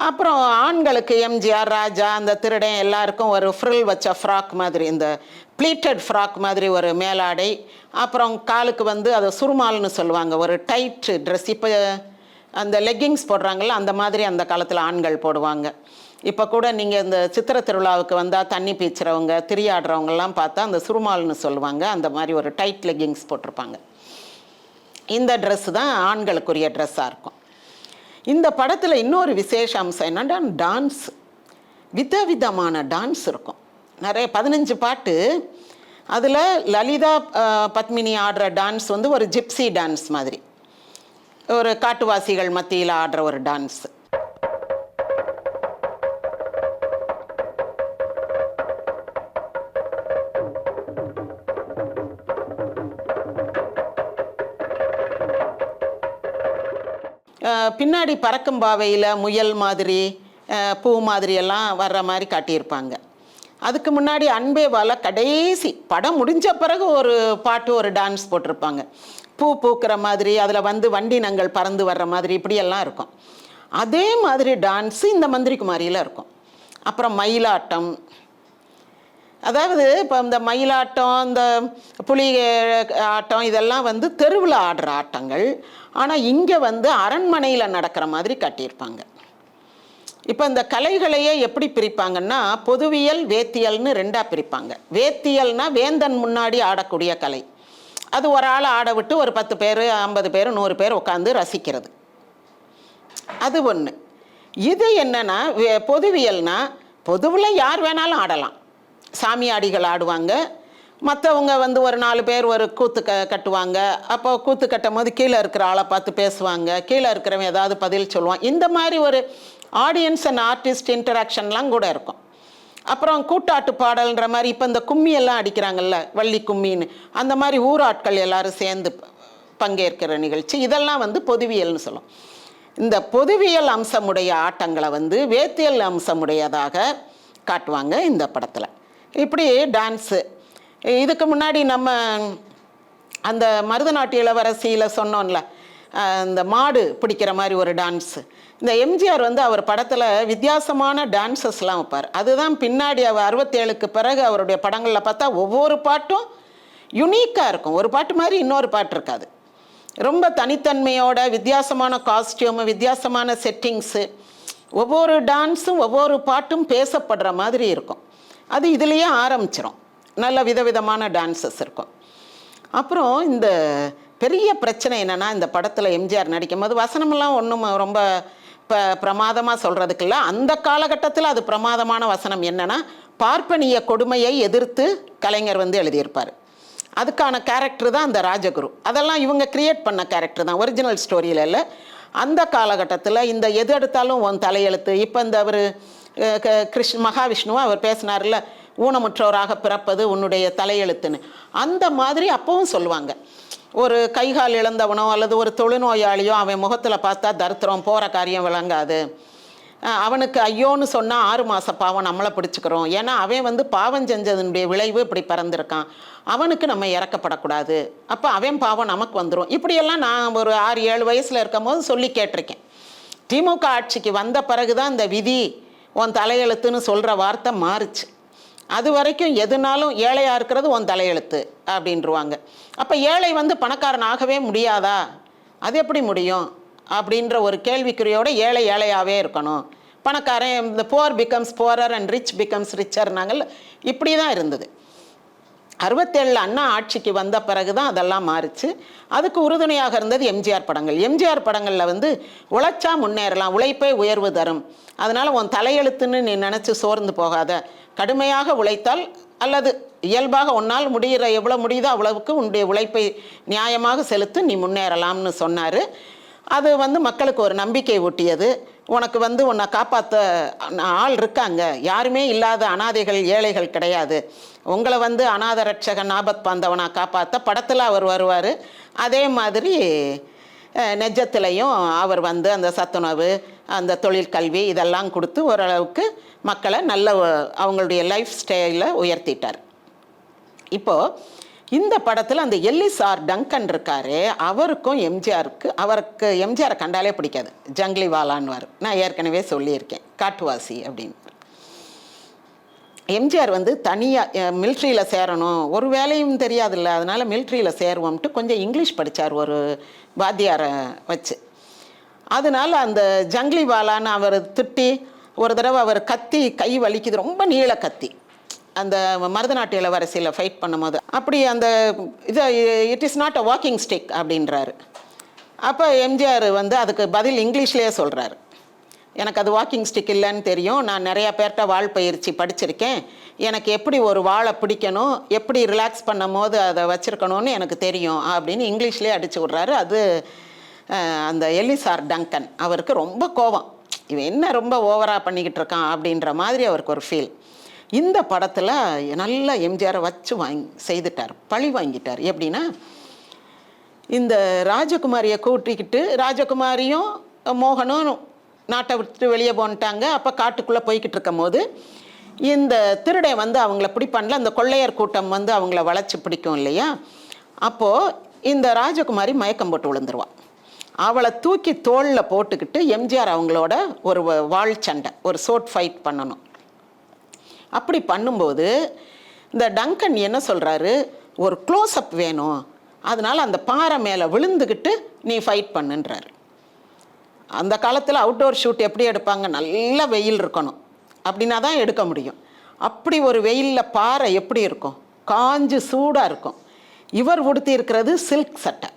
அப்புறம் ஆண்களுக்கு எம்ஜிஆர், ராஜா, அந்த திருடன் எல்லாருக்கும் ஒரு ஃப்ரில் வச்ச ஃப்ராக் மாதிரி, இந்த ப்ளீட்டட் ஃப்ராக் மாதிரி ஒரு மேலாடை. அப்புறம் காலுக்கு வந்து அதை சுருமால்னு சொல்லுவாங்க, ஒரு டைட் ட்ரெஸ். இப்போ அந்த லெக்கிங்ஸ் போடுறாங்கள்ல, அந்த மாதிரி அந்த காலத்தில் ஆண்கள் போடுவாங்க. இப்போ கூட நீங்கள் இந்த சித்திரை திருவிழாவுக்கு வந்தால் தண்ணி பீச்சுறவங்க, திரியாடுறவங்கெல்லாம் பார்த்தா அந்த சுருமால்னு சொல்லுவாங்க, அந்த மாதிரி ஒரு டைட் லெக்கிங்ஸ் போட்டிருப்பாங்க. இந்த ட்ரெஸ்ஸு தான் ஆண்களுக்குரிய ட்ரெஸ்ஸாக இருக்கும். இந்த படத்தில் இன்னொரு விசேஷ அம்சம் என்னன்னா டான்ஸ். விதவிதமான டான்ஸ் இருக்கும், நிறைய 15 பாட்டு. அதில் லலிதா பத்மினி ஆடுற டான்ஸ் வந்து ஒரு ஜிப்சி டான்ஸ் மாதிரி, ஒரு காட்டுவாசிகள் மத்தியில் ஆடுற ஒரு டான்ஸ். பின்னாடி பறக்கும் பாவையில் முயல் மாதிரி பூ மாதிரி எல்லாம் வர்ற மாதிரி காட்டியிருப்பாங்க. அதுக்கு முன்னாடி அன்பே வாழ கடைசி படம் முடிஞ்ச பிறகு ஒரு பாட்டு, ஒரு டான்ஸ் போட்டிருப்பாங்க. பூ பூக்கிற மாதிரி, அதில் வந்து வண்டினங்கள் பறந்து வர்ற மாதிரி இப்படியெல்லாம் இருக்கும். அதே மாதிரி டான்ஸு இந்த மந்திரி குமாரியில் இருக்கும். அப்புறம் மயிலாட்டம், அதாவது இப்போ இந்த மயிலாட்டம், இந்த புலி ஆட்டம், இதெல்லாம் வந்து தெருவில் ஆடுற ஆட்டங்கள். ஆனால் இங்கே வந்து அரண்மனையில் நடக்கிற மாதிரி காட்டியிருப்பாங்க. இப்போ இந்த கலைகளையே எப்படி பிரிப்பாங்கன்னா பொதுவியல், வேத்தியல்னு 2ஆக பிரிப்பாங்க. வேத்தியல்னா வேந்தன் முன்னாடி ஆடக்கூடிய கலை, அது ஒரு ஆள் ஆட விட்டு ஒரு 10 பேர், 50 பேர், 100 பேர் உட்காந்து ரசிக்கிறது, அது ஒன்று. இது என்னன்னா பொதுவியல்னா பொதுவில் யார் வேணாலும் ஆடலாம். சாமியாடிகள் ஆடுவாங்க, மற்றவங்க வந்து ஒரு 4 பேர் ஒரு கூத்து கட்டுவாங்க. அப்போ கூத்து கட்டும் போது கீழே இருக்கிற ஆளை பார்த்து பேசுவாங்க, கீழே இருக்கிறவன் ஏதாவது பதில் சொல்லுவான். இந்த மாதிரி ஒரு ஆடியன்ஸ் அண்ட் ஆர்டிஸ்ட் இன்டராக்ஷன்லாம் கூட இருக்கும். அப்புறம் கூட்டாட்டு பாடல்ன்ற மாதிரி இப்போ இந்த கும்மியெல்லாம் அடிக்கிறாங்கல்ல, வள்ளி கும்மின்னு, அந்த மாதிரி ஊராட்கள் எல்லாரும் சேர்ந்து பங்கேற்கிற நிகழ்ச்சி, இதெல்லாம் வந்து பொதுவியல்னு சொல்லும். இந்த பொதுவியல் அம்சமுடைய ஆட்டங்களை வந்து வேத்தியல் அம்சமுடையதாக காட்டுவாங்க இந்த படத்தில். இப்படி டான்ஸு. இதுக்கு முன்னாடி நம்ம அந்த மருதநாட்டு இளவரசியில் சொன்னோம்ல, இந்த மாடு பிடிக்கிற மாதிரி ஒரு டான்ஸு. இந்த எம்ஜிஆர் வந்து அவர் படத்தில் வித்தியாசமான டான்ஸஸ்லாம் வைப்பார். அதுதான் பின்னாடி அவர் 67க்கு பிறகு அவருடைய படங்களில் பார்த்தா ஒவ்வொரு பாட்டும் யுனிக்காக இருக்கும். ஒரு பாட்டு மாதிரி இன்னொரு பாட்டு இருக்காது. ரொம்ப தனித்தன்மையோட வித்தியாசமான காஸ்டியூமு, வித்தியாசமான செட்டிங்ஸு, ஒவ்வொரு டான்ஸும் ஒவ்வொரு பாட்டும் பேசப்படுற மாதிரி இருக்கும். அது இதுலேயே ஆரம்பிச்சிடும். நல்ல விதவிதமான டான்ஸஸ் இருக்கும். அப்புறம் இந்த பெரிய பிரச்சனை என்னென்னா, இந்த படத்தில் எம்ஜிஆர் நடிக்கும் போது வசனமெல்லாம் ஒன்றும் ரொம்ப பிரமாதமாக சொல்கிறதுக்கு இல்லை. அந்த காலகட்டத்தில் அது பிரமாதமான வசனம் என்னென்னா, பார்ப்பனிய கொடுமையை எதிர்த்து கலைஞர் வந்து எழுதியிருப்பார். அதுக்கான கேரக்டர் தான் அந்த ராஜகுரு. அதெல்லாம் இவங்க கிரியேட் பண்ண கேரக்டர் தான், ஒரிஜினல் ஸ்டோரியில் இல்லை. அந்த காலகட்டத்தில் இந்த எது எடுத்தாலும் உன் தலையெழுத்து. இப்போ இந்த அவர் மகாவிஷ்ணுவை அவர் பேசினார்ல, ஊனமுற்றோராக பிறப்பது உன்னுடைய தலையெழுத்துன்னு, அந்த மாதிரி அப்பவும் சொல்லுவாங்க. ஒரு கைகால் இழந்தவனோ அல்லது ஒரு தொழுநோயாளியோ அவன் முகத்தில் பார்த்தா தரித்திரம், போகிற காரியம் விளங்காது, அவனுக்கு ஐயோன்னு சொன்னால் 6 மாத பாவம் நம்மளை பிடிச்சிக்கிறோம். ஏன்னா அவன் வந்து பாவம் செஞ்சதனுடைய விளைவு இப்படி பறந்துருக்கான், அவனுக்கு நம்ம இறக்கப்படக்கூடாது, அப்போ அவன் பாவம் நமக்கு வந்துடும். இப்படியெல்லாம் நான் ஒரு 6-7 வயசில் இருக்கும் போது சொல்லி கேட்டிருக்கேன். திமுக ஆட்சிக்கு வந்த பிறகு தான் இந்த விதி உன் தலையெழுத்துன்னு சொல்கிற வார்த்தை மாறுச்சு. அது வரைக்கும் எதுனாலும் ஏழையாக இருக்கிறது உன் தலையெழுத்து அப்படின்ருவாங்க. அப்போ ஏழை வந்து பணக்காரன் ஆகவே முடியாதா, அது எப்படி முடியும் அப்படின்ற ஒரு கேள்விக்குறியோட ஏழை ஏழையாகவே இருக்கணும், பணக்காரன் இந்த poor becomes poorer and rich becomes ரிச்சர்னாங்கள். இப்படி தான் இருந்தது. 67 அண்ணா ஆட்சிக்கு வந்த பிறகு தான் அதெல்லாம் மாறிச்சு. அதுக்கு உறுதுணையாக இருந்தது எம்ஜிஆர் படங்கள். எம்ஜிஆர் படங்களில் வந்து உழைச்சா முன்னேறலாம், உழைப்பே உயர்வு தரும், அதனால் உன் தலையெழுத்துன்னு நீ நினச்சி சோர்ந்து போகாத, கடுமையாக உழைத்தால் அல்லது இயல்பாக உன்னால் முடிகிற எவ்வளோ முடியுதோ அவ்வளவுக்கு உன்னுடைய உழைப்பை நியாயமாக செலுத்து, நீ முன்னேறலாம்னு சொன்னார். அது வந்து மக்களுக்கு ஒரு நம்பிக்கை ஊட்டியது. உனக்கு வந்து உன்னை காப்பாற்ற ஆள் இருக்காங்க, யாருமே இல்லாத அனாதைகள் ஏழைகள் கிடையாது, உங்களை வந்து அநாத ரட்சகன் ஆபத் பாந்தவனா காப்பாற்ற படத்தில் அவர் வருவார். அதே மாதிரி நெஜத்திலையும் அவர் வந்து அந்த சத்துணவு, அந்த தொழிற்கல்வி இதெல்லாம் கொடுத்து ஓரளவுக்கு மக்களை நல்ல அவங்களுடைய லைஃப் ஸ்டைலை உயர்த்திட்டார். இப்போது இந்த படத்தில் அந்த எல்லிஸ் ஆர் டங்கன் இருக்காரு, அவருக்கும் அவருக்கு எம்ஜிஆரை கண்டாலே பிடிக்காது. ஜங்லி வாலான்வார், நான் ஏற்கனவே சொல்லியிருக்கேன், காட்டுவாசி அப்படின்னு. எம்ஜிஆர் வந்து தனியாக மிலிட்ரியில் சேரணும், ஒரு வேலையும் தெரியாதில்ல, அதனால் மிலிட்ரியில் சேருவோம்ட்டு கொஞ்சம் இங்கிலீஷ் படித்தார் ஒரு வாத்தியாரை வச்சு. அதனால் அந்த ஜங்லி வாலான்னு அவர் திட்டி ஒரு தடவை அவர் கத்தி கை வலிக்குது, ரொம்ப நீள கத்தி, அந்த மருதநாட்டு இளவரசியில் ஃபைட் பண்ணும்போது அப்படி அந்த it is not a walking stick அப்படின்றாரு. அப்போ எம்ஜிஆர் வந்து அதுக்கு பதில் இங்கிலீஷ்லேயே சொல்கிறாரு, எனக்கு அது வாக்கிங் ஸ்டிக் இல்லைன்னு தெரியும், நான் நிறையா பேர்கிட்ட வாழ் பயிற்சி படிச்சிருக்கேன், எனக்கு எப்படி ஒரு வாழை பிடிக்கணும், எப்படி ரிலாக்ஸ் பண்ணும் போது அதை வச்சுருக்கணும்னு எனக்கு தெரியும் அப்படின்னு இங்கிலீஷ்லேயே அடித்து விட்றாரு. அது அந்த எல்லிஸ் ஆர் டங்கன் அவருக்கு ரொம்ப கோபம், இவன் என்ன ரொம்ப ஓவராக பண்ணிக்கிட்டு இருக்கான் அப்படின்ற மாதிரி அவருக்கு ஒரு ஃபீல். இந்த படத்தில் நல்லா எம்ஜிஆரை வச்சு செய்துட்டார், பழி வாங்கிட்டார். எப்படின்னா, இந்த ராஜகுமாரியை கூட்டிக்கிட்டு ராஜகுமாரியும் மோகனும் நாட்டை விட்டு வெளியே போன்ட்டாங்க. அப்போ காட்டுக்குள்ளே போய்கிட்டு இருக்கும் போது இந்த திருடை வந்து அவங்கள பிடிப்பான்ல, அந்த கொள்ளையர் கூட்டம் வந்து அவங்கள வளைச்சி பிடிக்கும் இல்லையா, அப்போது இந்த ராஜகுமாரி மயக்கம் போட்டு விழுந்துருவான். அவளை தூக்கி தோளில் போட்டுக்கிட்டு எம்ஜிஆர் அவங்களோட ஒரு வாள் சண்டை, ஒரு சோட் ஃபைட் பண்ணணும். அப்படி பண்ணும்போது இந்த டங்கன் என்ன சொல்கிறாரு, ஒரு க்ளோஸ்அப் வேணும், அதனால் அந்த பாறை மேலே விழுந்துக்கிட்டு நீ ஃபைட் பண்ணுன்றாரு. அந்த காலத்தில் அவுட்டோர் ஷூட் எப்படி எடுப்பாங்க, நல்ல வெயில் இருக்கணும், அப்படின்னா தான் எடுக்க முடியும். அப்படி ஒரு வெயிலில் பாறை எப்படி இருக்கும், காஞ்சு சூடாக இருக்கும். இவர் உடுத்தி இருக்கிறது சில்க் சட்டை,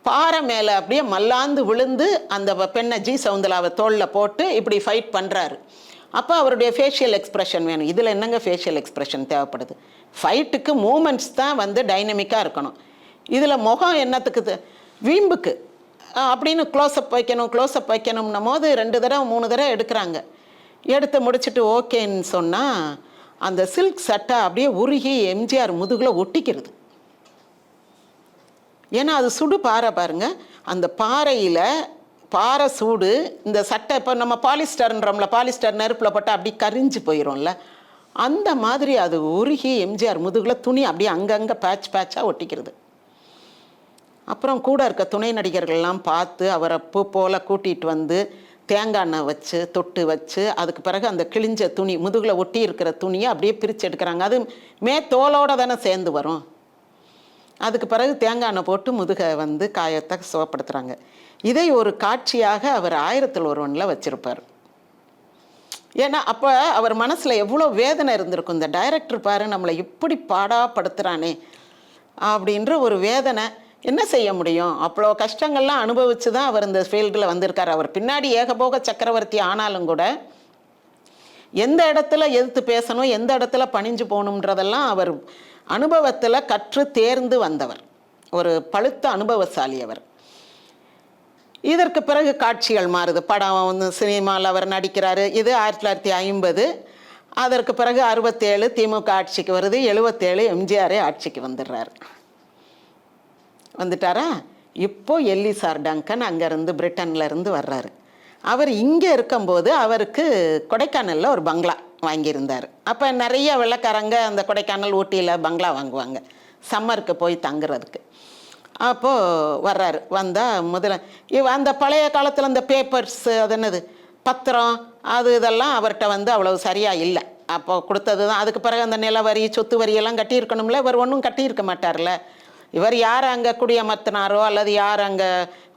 பாறை மேலே அப்படியே மல்லாந்து விழுந்து அந்த பெண்ணை சவுந்தலாவை தோளில் போட்டு இப்படி ஃபைட் பண்ணுறாரு. அப்போ அவருடைய ஃபேஷியல் எக்ஸ்ப்ரெஷன் வேணும். இதில் என்னங்க ஃபேஷியல் எக்ஸ்ப்ரெஷன் தேவைப்படுது, ஃபைட்டுக்கு மூமெண்ட்ஸ் தான் வந்து டைனமிக்காக இருக்கணும். இதில் முகம் என்னத்துக்கு, வீம்புக்கு அப்படின்னு க்ளோஸ்அப் வைக்கணும்னும் போது 2 தடவை 3 தடவை எடுக்கிறாங்க. எடுத்து முடிச்சுட்டு ஓகேன்னு சொன்னால் அந்த சில்க் சட்டை அப்படியே உருகி எம்ஜிஆர் முதுகில் ஒட்டிக்கிறது. ஏன்னா அது சுடு பாறை பாருங்க, அந்த பாறையில் பாறை சூடு, இந்த சட்டை இப்போ நம்ம பாலிஸ்டர்ன்றோம்ல, பாலிஸ்டர் நெருப்பில் போட்டால் அப்படி கரிஞ்சு போயிடும்ல, அந்த மாதிரி அது உருகி எம்ஜிஆர் முதுகில் துணி அப்படியே அங்கங்கே பேட்சாக ஒட்டிக்கிறது. அப்புறம் கூட இருக்க துணை நடிகர்கள்லாம் பார்த்து அவரை பூ போல் கூட்டிகிட்டு வந்து தேங்காய் எண்ணெய் வச்சு தொட்டு வச்சு, அதுக்கு பிறகு அந்த கிழிஞ்ச துணி முதுகில் ஒட்டி இருக்கிற துணியை அப்படியே பிரித்து எடுக்கிறாங்க. அது தோலோடு தானே சேர்ந்து வரும். அதுக்கு பிறகு தேங்காய் எண்ணெய் போட்டு முதுகை வந்து காயத்தை சுகப்படுத்துகிறாங்க. இதை ஒரு காட்சியாக அவர் 1001 வச்சுருப்பார். ஏன்னா அப்போ அவர் மனசில் எவ்வளோ வேதனை இருந்திருக்கும், இந்த டைரக்டர் பாரு நம்மளை இப்படி பாடாப்படுத்துகிறானே அப்படின்ற ஒரு வேதனை. என்ன செய்ய முடியும், அவ்வளோ கஷ்டங்கள்லாம் அனுபவித்து தான் அவர் இந்த ஃபீல்டில் வந்திருக்கார். அவர் பின்னாடி ஏகபோக சக்கரவர்த்தி ஆனாலும் கூட எந்த இடத்துல எதிர்த்து பேசணும், எந்த இடத்துல பணிஞ்சு போகணுன்றதெல்லாம் அவர் அனுபவத்தில் கற்று தேர்ந்து வந்தவர், ஒரு பழுத்த அனுபவசாலி அவர். இதற்கு பிறகு காட்சிகள் மாறுது, படம் வந்து சினிமாவில் அவர் நடிக்கிறாரு. இது 1950. அதற்கு பிறகு 67 திமுக ஆட்சிக்கு வருது, 77 எம்ஜிஆரே ஆட்சிக்கு வந்துட்டாரா. இப்போ எல்லிஸ் ஆர் டங்கன் அங்கேருந்து பிரிட்டன்லேருந்து வர்றாரு. அவர் இங்கே இருக்கும்போது அவருக்கு கொடைக்கானலில் ஒரு பங்களா வாங்கியிருந்தார். அப்போ நிறைய வெள்ளைக்காரங்க அந்த கொடைக்கானல் ஊட்டியில் பங்களா வாங்குவாங்க சம்மருக்கு போய் தங்குறதுக்கு. அப்போது வர்றாரு. வந்தால் முதல்ல அந்த பழைய காலத்தில் அந்த பேப்பர்ஸ், அது என்னது பத்திரம், இதெல்லாம் அவர்கிட்ட வந்து அவ்வளவு சரியாக இல்லை. அப்போ கொடுத்தது தான். அதுக்கு பிறகு அந்த நில வரி சொத்து வரியெல்லாம் கட்டியிருக்கணும்ல, இவர் ஒன்றும் கட்டியிருக்க மாட்டார்ல. இவர் யார் அங்கே குடியமர்த்தினாரோ அல்லது யார் அங்கே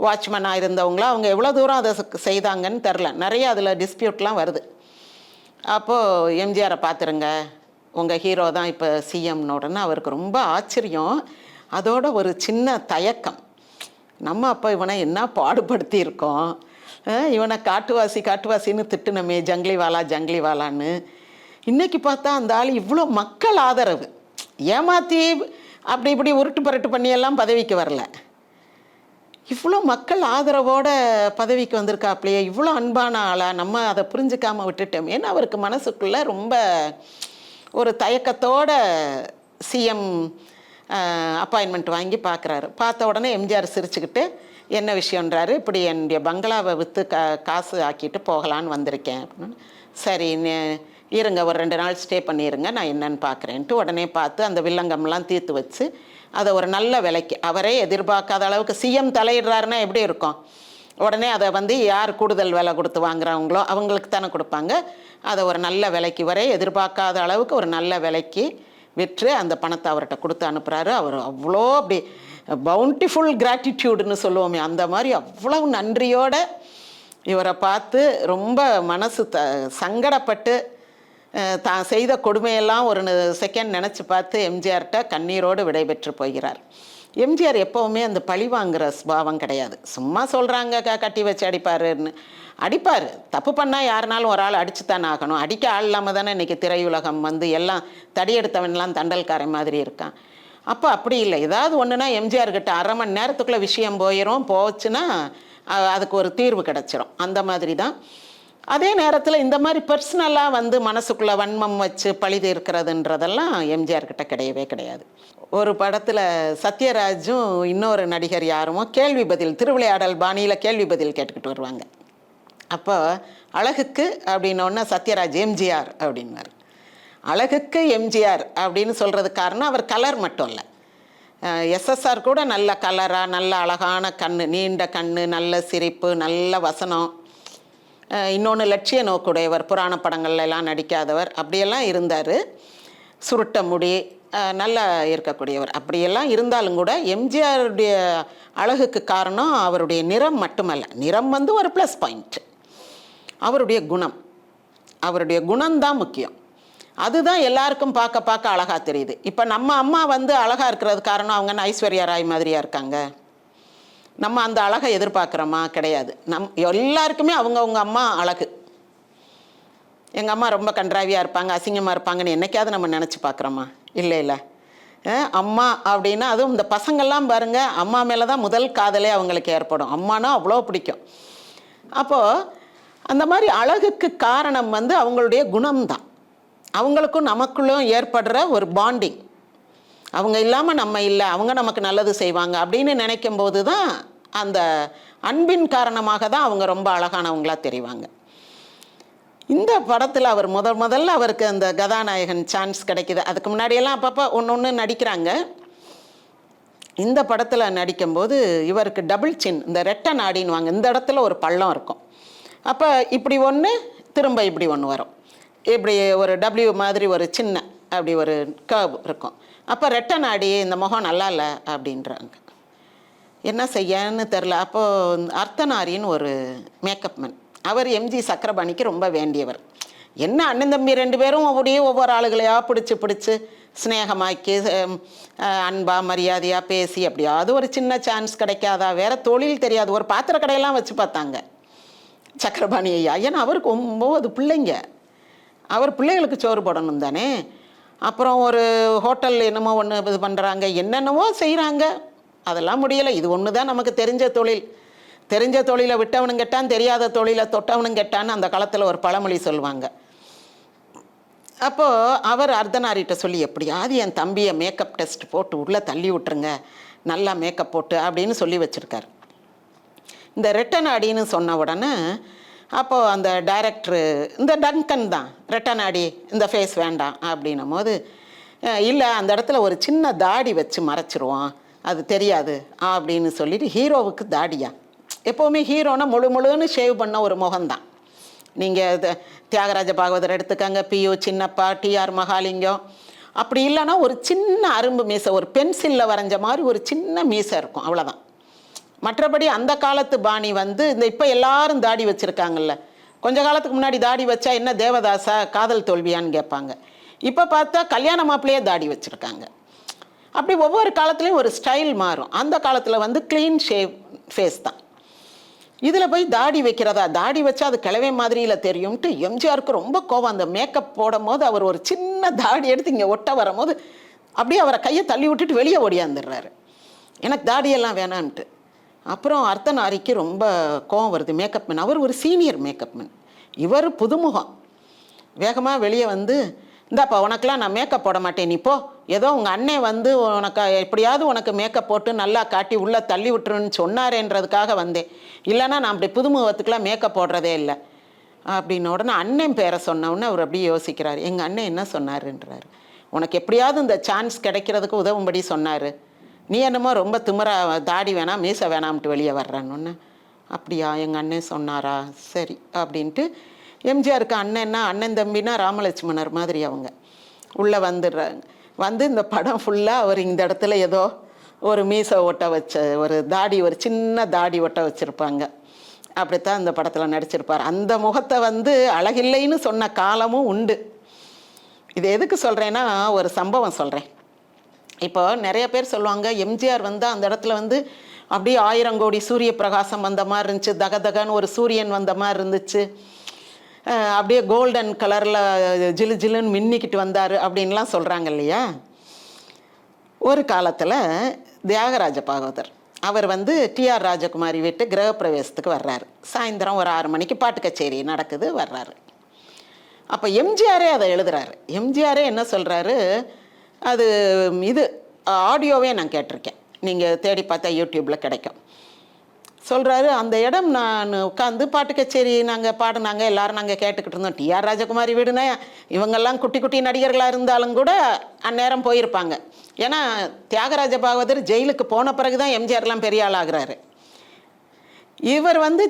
வாட்ச்மேனாக இருந்தவங்களோ அவங்க எவ்வளோ தூரம் அதை செய்தாங்கன்னு தெரில. நிறைய அதில் டிஸ்பியூட்லாம் வருது. அப்போது எம்ஜிஆரை பார்த்துருங்க, உங்கள் ஹீரோ தான் இப்போ சிஎம்னு உடனே அவருக்கு ரொம்ப ஆச்சரியம். அதோட ஒரு சின்ன தயக்கம், நம்ம அப்போ இவனை என்ன பாடுபடுத்தியிருக்கோம், இவனை காட்டுவாசின்னு திட்டுனமே ஜங்கிலிவாலான்னு. இன்றைக்கி பார்த்தா அந்த ஆள் இவ்வளோ மக்கள் ஆதரவு, ஏமாற்றி அப்படி இப்படி உருட்டு பரட்டு பண்ணியெல்லாம் பதவிக்கு வரல, இவ்வளோ மக்கள் ஆதரவோட பதவிக்கு வந்திருக்காப்லையே, இவ்வளோ அன்பான ஆளாக நம்ம அதை புரிஞ்சுக்காமல் விட்டுட்டோம். ஏன்னா அவருக்கு மனசுக்குள்ளே ரொம்ப ஒரு தயக்கத்தோட சிஎம் அப்பாயின்மெண்ட் வாங்கி பார்க்குறாரு. பார்த்த உடனே எம்ஜிஆர் சிரிச்சுக்கிட்டு என்ன விஷயன்றாரு, இப்படி என்னுடைய பங்களாவை விற்று காசு ஆக்கிட்டு போகலான்னு வந்திருக்கேன் அப்படின்னு. சரி இருங்க, ஒரு 2 நாள் ஸ்டே பண்ணிடுங்க, நான் என்னன்னு பார்க்குறேன்ட்டு உடனே பார்த்து அந்த வில்லங்கம்லாம் தீர்த்து வச்சு அதை ஒரு நல்ல விலைக்கு, அவரே எதிர்பார்க்காத அளவுக்கு சிஎம் தலையிடுறாருன்னா எப்படி இருக்கும், உடனே அதை யார் கூடுதல் விலை கொடுத்து வாங்குறாங்களோ அவங்களுக்கு தானே கொடுப்பாங்க. அதை ஒரு நல்ல விலைக்கு, வரை எதிர்பார்க்காத அளவுக்கு ஒரு நல்ல விலைக்கு விற்று அந்த பணத்தை அவர்கிட்ட கொடுத்து அனுப்புகிறாரு. அவர் அவ்வளோ அப்படி பவுண்டிஃபுல் கிராட்டிடியூடுன்னு சொல்லுவோமே அந்த மாதிரி அவ்வளவு நன்றியோட இவரை பார்த்து ரொம்ப மனசு சங்கடப்பட்டு தான் செய்த கொடுமையெல்லாம் ஒரு செகண்ட் நினச்சி பார்த்து எம்ஜிஆர்கிட்ட கண்ணீரோடு விடைபெற்று போகிறார். எம்ஜிஆர் எப்போவுமே அந்த பழி வாங்குகிற சுபாவம் கிடையாது. சும்மா சொல்கிறாங்க கட்டி வச்சு அடிப்பாருன்னு, அடிப்பார். தப்பு பண்ணால் யாருனாலும் ஒரு ஆள் அடித்து தானே ஆகணும். அடிக்க ஆள் இல்லாமல் தானே இன்றைக்கி திரையுலகம் எல்லாம் தடியெடுத்தவன்லாம் தண்டல்காரன் மாதிரி இருக்கான். அப்போ அப்படி இல்லை, ஏதாவது ஒன்றுனா எம்ஜிஆர்கிட்ட 1/2 மணி நேரத்துக்குள்ளே விஷயம் போச்சுன்னா அதுக்கு ஒரு தீர்வு கிடச்சிரும். அந்த மாதிரி தான். அதே நேரத்தில் இந்த மாதிரி பர்சனலாக மனசுக்குள்ளே வன்மம் வச்சு பழி தீர்க்கிறதுன்றதெல்லாம் எம்ஜிஆர்கிட்ட கிடையவே கிடையாது. ஒரு படத்தில் சத்யராஜும் இன்னொரு நடிகர் யாருமோ கேள்வி பதில், திருவிளையாடல் பாணியில் கேள்வி பதில் கேட்டுக்கிட்டு வருவாங்க. அப்போ அழகுக்கு அப்படின்னோடனே சத்யராஜ் எம்ஜிஆர் அப்படின்னாரு. அழகுக்கு எம்ஜிஆர் அப்படின்னு சொல்கிறதுக்கு காரணம் அவர் கலர் மட்டும் இல்லை, எஸ்எஸ்ஆர் கூட நல்ல கலராக, நல்ல அழகான கண், நீண்ட கண், நல்ல சிரிப்பு, நல்ல வசனம், இன்னொன்று லட்சிய நோக்குடையவர், புராண படங்கள்லாம் நடிக்காதவர், அப்படியெல்லாம் இருந்தார். சுருட்ட முடி, நல்லா இருக்கக்கூடியவர். அப்படியெல்லாம் இருந்தாலும் கூட எம்ஜிஆருடைய அழகுக்கு காரணம் அவருடைய நிறம் மட்டுமல்ல. நிறம் ஒரு ப்ளஸ் பாயிண்ட், அவருடைய குணம், அவருடைய குணம்தான் முக்கியம். அதுதான் எல்லாருக்கும் பார்க்க அழகாக தெரியுது. இப்போ நம்ம அம்மா அழகாக இருக்கிறது காரணம் அவங்க ஐஸ்வர்யா ராய் மாதிரியாக இருக்காங்க, நம்ம அந்த அழகை எதிர்பார்க்குறோமா? கிடையாது. எல்லாருக்குமே அவங்கவுங்க அம்மா அழகு. எங்கள் அம்மா ரொம்ப கன்றாவியாக இருப்பாங்க, அசிங்கமாக இருப்பாங்கன்னு என்னைக்காவது நம்ம நினச்சி பார்க்குறோமா? இல்லை. அம்மா அப்படின்னா அதுவும் இந்த பசங்கள்லாம் பாருங்கள், அம்மா மேலே தான் முதல் காதலே அவங்களுக்கு ஏற்படும். அம்மானா அவ்வளோ பிடிக்கும். அப்போது அந்த மாதிரி அழகுக்கு காரணம் அவங்களுடைய குணம்தான். அவங்களுக்கும் நமக்குள்ளும் ஏற்படுற ஒரு பாண்டிங். அவங்க இல்லாமல் நம்ம இல்லை, அவங்க நமக்கு நல்லது செய்வாங்க அப்படின்னு நினைக்கும் போது தான் அந்த அன்பின் காரணமாக தான் அவங்க ரொம்ப அழகானவங்களாக தெரிவாங்க. இந்த படத்தில் அவர் முதல்ல அவருக்கு அந்த கதாநாயகன் சான்ஸ் கிடைக்கிது. அதுக்கு முன்னாடியெல்லாம் அப்பப்போ ஒன்று நடிக்கிறாங்க. இந்த படத்தில் நடிக்கும்போது இவருக்கு டபுள் சின், இந்த ரெட்டை நாடின்னு இந்த இடத்துல ஒரு பள்ளம் இருக்கும். அப்போ இப்படி ஒன்று திரும்ப இப்படி ஒன்று வரும், இப்படி ஒரு டபிள்யூ மாதிரி ஒரு சின்ன அப்படி ஒரு கர்வ் இருக்கும். அப்போ ரெட்டை நாடி, இந்த முகம் நல்லா இல்லை அப்படின்றாங்க. என்ன செய்யன்னு தெரில. அப்போது அர்த்தநாரின்னு ஒரு மேக்கப் மேன், அவர் எம்ஜி சக்கரபாணிக்கு ரொம்ப வேண்டியவர். என்ன அண்ணன் தம்பி 2 பேரும் அப்படியே ஒவ்வொரு ஆளுகளையாக பிடிச்சி ஸ்னேகமாக்கி அன்பாக மரியாதையாக பேசி அப்படியாவது ஒரு சின்ன சான்ஸ் கிடைக்காதா? வேறு தொழில் தெரியாது, ஒரு பாத்திர கடையெல்லாம் வச்சு பார்த்தாங்க சக்கரபாணி ஐயா. ஏன்னா அவருக்கு 9 பிள்ளைங்க, அவர் பிள்ளைகளுக்கு சோறு போடணும் தானே. அப்புறம் ஒரு ஹோட்டல் என்னமோ ஒன்று இது பண்ணுறாங்க, என்னென்னவோ செய்கிறாங்க, அதெல்லாம் முடியலை. இது ஒன்று தான் நமக்கு தெரிஞ்ச தொழில். தெரிஞ்ச தொழிலை விட்டவனும் கெட்டான், தெரியாத தொழிலை தொட்டவனும் கெட்டான்னு அந்த காலத்தில் ஒரு பழமொழி சொல்லுவாங்க. அப்போது அவர் அர்த்தநாரிட்ட சொல்லி எப்படியாவது என் தம்பியை மேக்கப் டெஸ்ட் போட்டு உள்ளே தள்ளி விட்டுருங்க, நல்லா மேக்கப் போட்டு அப்படின்னு சொல்லி வச்சுருக்கார். இந்த ரெட்டநாடின்னு சொன்ன உடனே அப்போது அந்த டைரக்டரு, இந்த டங்கன் தான், ரெட்டநாடி இந்த ஃபேஸ் வேண்டாம் அப்படின்னும் போது, இல்லை அந்த இடத்துல ஒரு சின்ன தாடி வச்சு மறைச்சிருவோம், அது தெரியாது அப்படின்னு சொல்லிட்டு ஹீரோவுக்கு தாடியா? எப்போவுமே ஹீரோனா முழுன்னு ஷேவ் பண்ண ஒரு முகம்தான். நீங்கள் தியாகராஜ பாகவதர் எடுத்துக்கங்க, பியு சின்னப்பா, டிஆர் மகாலிங்கம், அப்படி இல்லைன்னா ஒரு சின்ன அரும்பு மீசை, ஒரு பென்சிலில் வரைஞ்ச மாதிரி ஒரு சின்ன மீசை இருக்கும், அவ்வளோதான். மற்றபடி அந்த காலத்து பாணி வந்து இந்த இப்போ எல்லாரும் தாடி வச்சுருக்காங்கல்ல, கொஞ்ச காலத்துக்கு முன்னாடி தாடி வச்சா என்ன தேவதாசா காதல் தோல்வியான்னு கேட்பாங்க. இப்போ பார்த்தா கல்யாண மாப்பிள்ளையே தாடி வச்சுருக்காங்க. அப்படி ஒவ்வொரு காலத்துலேயும் ஒரு ஸ்டைல் மாறும். அந்த காலத்தில் வந்து க்ளீன் ஷேவ் ஃபேஸ் தான். இதில் போய் தாடி வைக்கிறதா, தாடி வச்சா அது கிழவே மாதிரியில் தெரியும்ட்டு எம்ஜிஆருக்கு ரொம்ப கோவம். அந்த மேக்கப் போடும் போது அவர் ஒரு சின்ன தாடி எடுத்து இங்கே ஒட்ட வரும்போது அப்படியே அவரை கையை தள்ளி விட்டுட்டு வெளியே ஓடியாந்துடுறாரு, எனக்கு தாடியெல்லாம் வேணான்ட்டு. அப்புறம் அர்த்தநாரிக்கு ரொம்ப கோவம் வருது. மேக்கப் மேன், அவர் ஒரு சீனியர் மேக்கப் மேன், இவர் புதுமுகம். வேகமாக வெளியே வந்து, இந்தாப்பா உனக்கெலாம் நான் மேக்கப் போட மாட்டேன், நீ போ, ஏதோ உங்கள் அண்ணன் வந்து உனக்கு எப்படியாவது உனக்கு மேக்கப் போட்டு நல்லா காட்டி உள்ளே தள்ளி விட்டுருன்னு சொன்னாரேன்றதுக்காக வந்தேன், இல்லைனா நான் அப்படி புதுமுகத்துக்கெலாம் மேக்கப் போடுறதே இல்லை அப்படின்னு. உடனே அண்ணன் பேரை சொன்னவுடனே அவர் அப்படியே யோசிக்கிறார், எங்கள் அண்ணன் என்ன சொன்னாருன்றாரு. உனக்கு எப்படியாவது இந்த சான்ஸ் கிடைக்கிறதுக்கு உதவும்படி சொன்னார், நீ என்னமோ ரொம்ப திமிரா தாடி வேணாம் மீசை வேணாம்ட்டு வெளியே வர்றான்னு. அப்படியா, எங்கள் அண்ணன் சொன்னாரா, சரி அப்படின்ட்டு எம்ஜிஆருக்கு அண்ணன்னா அண்ணன் தம்பினா ராமலட்சுமணர் மாதிரி அவங்க உள்ளே வந்துடுறாங்க. வந்து இந்த படம் ஃபுல்லாக அவர் இந்த இடத்துல ஏதோ ஒரு மீசை ஒட்ட வச்ச ஒரு தாடி, ஒரு சின்ன தாடி ஒட்ட வச்சுருப்பாங்க. அப்படித்தான் இந்த படத்தில் நடிச்சிருப்பார். அந்த முகத்தை வந்து அழகில்லைன்னு சொன்ன காலமும் உண்டு. இது எதுக்கு சொல்கிறேன்னா, ஒரு சம்பவம் சொல்கிறேன். இப்போ நிறைய பேர் சொல்லுவாங்க, எம்ஜிஆர் வந்து அந்த இடத்துல வந்து அப்படியே 1000 கோடி சூரிய பிரகாசம் வந்த மாதிரி இருந்துச்சு, தகதகன்னு ஒரு சூரியன் வந்த மாதிரி இருந்துச்சு, அப்படியே கோல்டன் கலரில் ஜிலு ஜிலுன்னு மின்னிக்கிட்டு வந்தார் அப்படின்லாம் சொல்கிறாங்க இல்லையா. ஒரு காலத்தில் தியாகராஜ பாகவதர் அவர் வந்து டிஆர் ராஜகுமாரி வீட்டு கிரகப்பிரவேசத்துக்கு வர்றாரு. சாயந்தரம் ஒரு 6 மணிக்கு பாட்டு கச்சேரி நடக்குது, வர்றாரு. அப்போ எம்ஜிஆரே அதை எழுதுறாரு. எம்ஜிஆரே என்ன சொல்கிறாரு, அது இது ஆடியோவே நான் கேட்டிருக்கேன், நீங்கள் தேடி பார்த்தா யூடியூப்பில் கிடைக்கும். சொல்கிறாரு, அந்த இடம் நான் உட்காந்து பாட்டு கச்சேரி நாங்கள் பாடினாங்க, எல்லோரும் நாங்கள் கேட்டுக்கிட்டு இருந்தோம். டிஆர் ராஜகுமாரி வீடுனா இவங்கெல்லாம் குட்டி குட்டி நடிகர்களாக இருந்தாலும் கூட அந்நேரம் போயிருப்பாங்க. ஏன்னா தியாகராஜ பாகவதர் ஜெயிலுக்கு போன பிறகு தான் எம்ஜிஆர்லாம் பெரிய ஆள் ஆகிறாரு. இவர் வந்து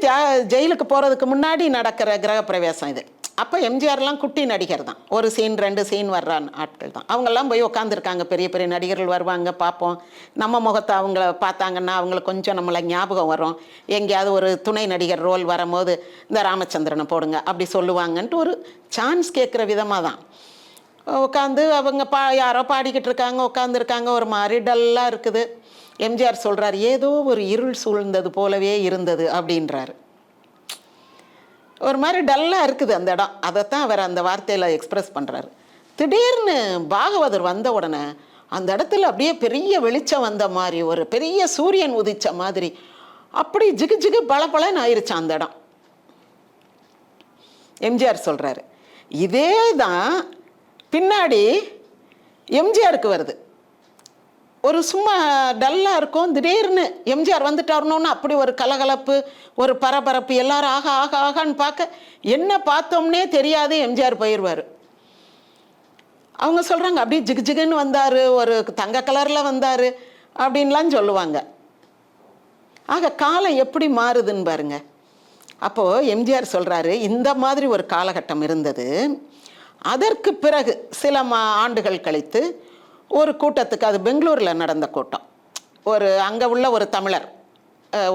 ஜெயிலுக்கு போகிறதுக்கு முன்னாடி நடக்கிற கிரகப்பிரவேசம் இது. அப்போ எம்ஜிஆர்லாம் குட்டி நடிகர் தான், ஒரு சீன் 2 சீன் வர்ற ஆட்கள் தான். அவங்கெல்லாம் போய் உட்காந்துருக்காங்க, பெரிய பெரிய நடிகர்கள் வருவாங்க, பார்ப்போம். நம்ம முகத்தை அவங்கள பார்த்தாங்கன்னா அவங்களுக்கு கொஞ்சம் நம்மளை ஞாபகம் வரும். எங்கேயாவது ஒரு துணை நடிகர் ரோல் வரும்போது இந்த ராமச்சந்திரனை போடுங்க அப்படி சொல்லுவாங்கன்ட்டு ஒரு சான்ஸ் கேட்குற விதமாக தான் உட்காந்து அவங்க யாரோ பாடிக்கிட்டு இருக்காங்க, உட்காந்துருக்காங்க, ஒரு மாதிரி டல்லாக இருக்குது. எம்ஜிஆர் சொல்கிறார், ஏதோ ஒரு இருள் சூழ்ந்தது போலவே இருந்தது அப்படின்றாரு. ஒரு மாதிரி டல்லாக இருக்குது அந்த இடம், அதைத்தான் அவர் அந்த வார்த்தையில் எக்ஸ்ப்ரெஸ் பண்ணுறாரு. திடீர்னு பாகவதர் வந்த உடனே அந்த இடத்துல அப்படியே பெரிய வெளிச்சம் வந்த மாதிரி, ஒரு பெரிய சூரியன் உதிச்ச மாதிரி அப்படி ஜிகு ஜிகு பளபளன்னு ஆயிடுச்சு அந்த இடம். எம்ஜிஆர் சொல்கிறாரு, இதே தான் பின்னாடி எம்ஜிஆருக்கு வருது. ஒரு சும்மா டல்லாக இருக்கும், திடீர்னு எம்ஜிஆர் வந்துட்டாருனோன்னு அப்படி ஒரு கலகலப்பு, ஒரு பரபரப்பு, எல்லாரும் ஆகா ஆகா ஆகான்னு பார்க்க என்ன பார்த்தோம்னே தெரியாது, எம்ஜிஆர் போயிடுவார். அவங்க சொல்கிறாங்க, அப்படியே ஜிகு ஜிகுன்னு வந்தார், ஒரு தங்க கலரில் வந்தார் அப்படின்லாம் சொல்லுவாங்க. ஆக காலம் எப்படி மாறுதுன்னு பாருங்க. அப்போது எம்ஜிஆர் சொல்கிறாரு, இந்த மாதிரி ஒரு காலகட்டம் இருந்தது. அதற்கு பிறகு சில ஆண்டுகள் கழித்து ஒரு கூட்டத்துக்கு, அது பெங்களூரில் நடந்த கூட்டம், ஒரு அங்கே உள்ள ஒரு தமிழர்